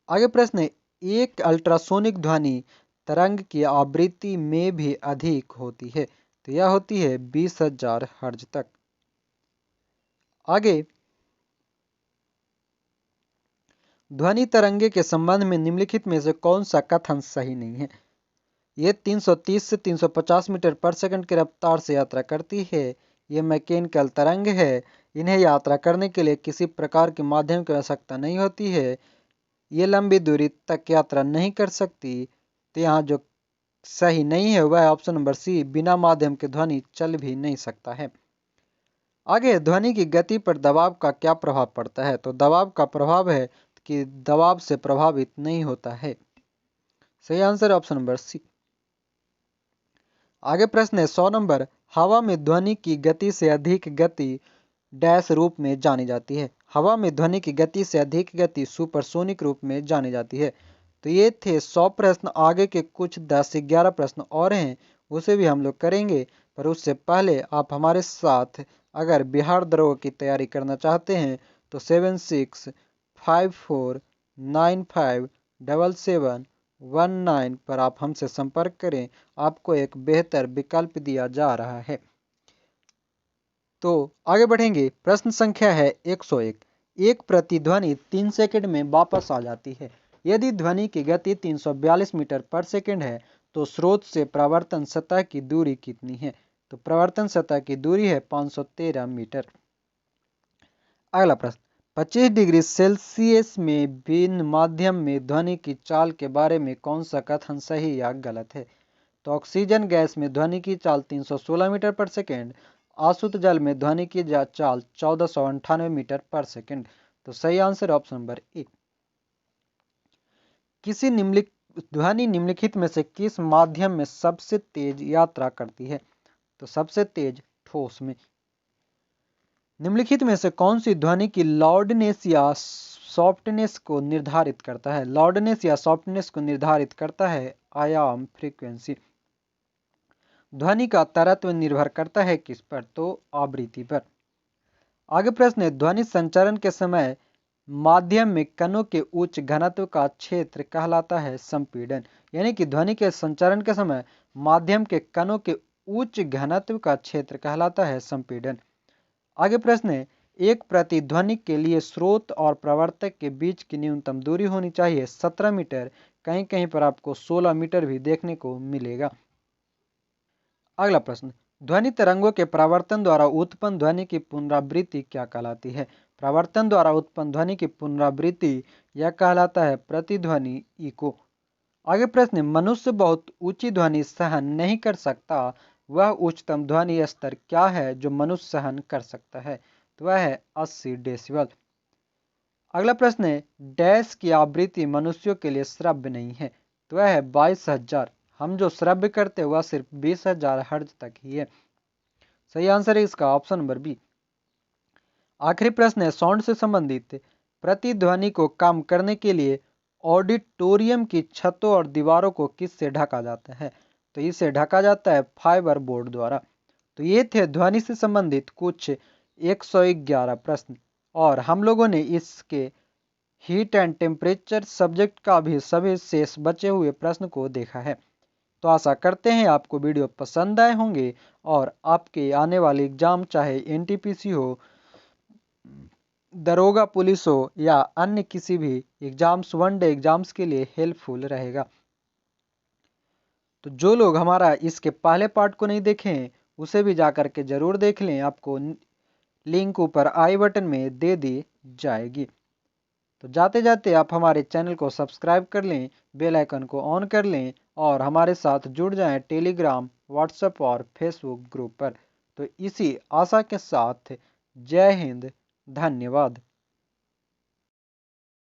आगे प्रश्न है, एक अल्ट्रासोनिक ध्वनि तरंग की आवृत्ति में भी अधिक होती है। तो यह होती है 20,000 हर्ज तक। आगे, ध्वनि तरंगे के संबंध में निम्नलिखित में से कौन सा कथन सही नहीं है। ये 330 से 350 मीटर पर सेकंड की रफ्तार से यात्रा करती है। ये मैकेनिकल तरंग है। इन्हें यात्रा करने के लिए किसी प्रकार के माध्यम की आवश्यकता नहीं होती है। ये लंबी दूरी तक यात्रा नहीं कर सकती। तो यहाँ जो सही नहीं है वह ऑप्शन नंबर सी, बिना माध्यम के ध्वनि चल भी नहीं सकता है। आगे, ध्वनि की गति पर दबाव का क्या प्रभाव पड़ता है। तो दबाव का प्रभाव है कि दबाव से प्रभावित नहीं होता है। सही आंसर ऑप्शन नंबर सी। आगे प्रश्न है 100 नंबर, हवा में ध्वनि की गति से अधिक गति डैश रूप में जानी जाती है। हवा में ध्वनि की गति से अधिक गति सुपरसोनिक रूप में जानी जाती है। तो ये थे 100 प्रश्न। आगे के कुछ 10 से 11 प्रश्न और हैं, उसे भी हम लोग करेंगे। पर उससे पहले आप हमारे साथ अगर बिहार दरोगा की तैयारी करना चाहते हैं तो 7654957719 पर आप हमसे संपर्क करें। आपको एक बेहतर विकल्प दिया जा रहा है। तो आगे बढ़ेंगे। प्रश्न संख्या है 101, एक प्रतिध्वनि 3 सेकंड में वापस आ जाती है। यदि ध्वनि की गति 342 मीटर पर सेकंड है तो स्रोत से प्रवर्तन सतह की दूरी कितनी है। तो प्रवर्तन सतह की दूरी है 513 मीटर। अगला प्रश्न, 25 डिग्री सेल्सियस में भिन्न माध्यम में ध्वनि की चाल के बारे में कौन सा कथन सही या गलत है। तो ऑक्सीजन गैस में ध्वनि की चाल 316 मीटर पर सेकेंड, आसुत जल में ध्वनि की चाल 1498 मीटर पर सेकेंड। तो सही आंसर ऑप्शन नंबर ए। किसी ध्वनि निम्नलिखित में से किस माध्यम में सबसे तेज यात्रा करती है? तो सबसे तेज ठोस में। निम्नलिखित में से कौन सी ध्वनि की लाउडनेस या सॉफ्टनेस को निर्धारित करता है? लाउडनेस या सॉफ्टनेस को निर्धारित करता है आयाम फ्रीक्वेंसी। ध्वनि का तरत्व निर्भर करता है किस पर? तो आवृत्ति पर। आगे प्रश्न है, ध्वनि संचरण के समय माध्यम में कणों के उच्च घनत्व का क्षेत्र कहलाता है संपीड़न। यानी कि ध्वनि के संचरण के समय माध्यम के कणों के उच्च घनत्व का क्षेत्र कहलाता है संपीड़न। आगे प्रश्न है, एक प्रतिध्वनि के लिए स्रोत और प्रवर्तक के बीच की न्यूनतम दूरी होनी चाहिए 17 मीटर। कहीं कहीं पर आपको 16 मीटर भी देखने को मिलेगा। अगला प्रश्न, ध्वनि तरंगों के प्रवर्तन द्वारा उत्पन्न ध्वनि की पुनरावृत्ति क्या कहलाती है? प्रवर्तन द्वारा उत्पन्न ध्वनि की पुनरावृत्ति यह कहलाता है प्रतिध्वनि इको। आगे प्रश्न, मनुष्य बहुत ऊंची ध्वनि सहन नहीं कर सकता, वह उच्चतम ध्वनि स्तर क्या है जो मनुष्य सहन कर सकता है? तो वह है 80 डेसिबल। अगला प्रश्न है, डैश की आवृत्ति मनुष्यों के लिए श्रव्य नहीं है? तो वह है 22,000। हम जो श्रव्य करते हैं वह सिर्फ 20,000 हर्ट्ज तक ही है। सही आंसर है इसका ऑप्शन नंबर बी। आखिरी प्रश्न है, साउंड से संबंधित प्रतिध्वनि को कम करने के लिए ऑडिटोरियम की छतों और दीवारों को किससे ढका जाता है? तो इसे ढका जाता है फाइबर बोर्ड द्वारा। तो ये थे ध्वनि से संबंधित कुछ 111 प्रश्न, और हम लोगों ने इसके हीट एंड टेम्परेचर सब्जेक्ट का भी सभी शेष बचे हुए प्रश्न को देखा है। तो आशा करते हैं आपको वीडियो पसंद आए होंगे और आपके आने वाले एग्जाम चाहे एनटीपीसी हो, दरोगा पुलिस हो या अन्य किसी भी एग्जाम्स, वन डे एग्जाम्स के लिए हेल्पफुल रहेगा। तो जो लोग हमारा इसके पहले पार्ट को नहीं देखे हैं उसे भी जाकर के जरूर देख लें, आपको लिंक ऊपर आई बटन में दे दी जाएगी। तो जाते जाते आप हमारे चैनल को सब्सक्राइब कर लें, बेल आइकन को ऑन कर लें और हमारे साथ जुड़ जाएं टेलीग्राम, व्हाट्सएप और फेसबुक ग्रुप पर। तो इसी आशा के साथ जय हिंद, धन्यवाद।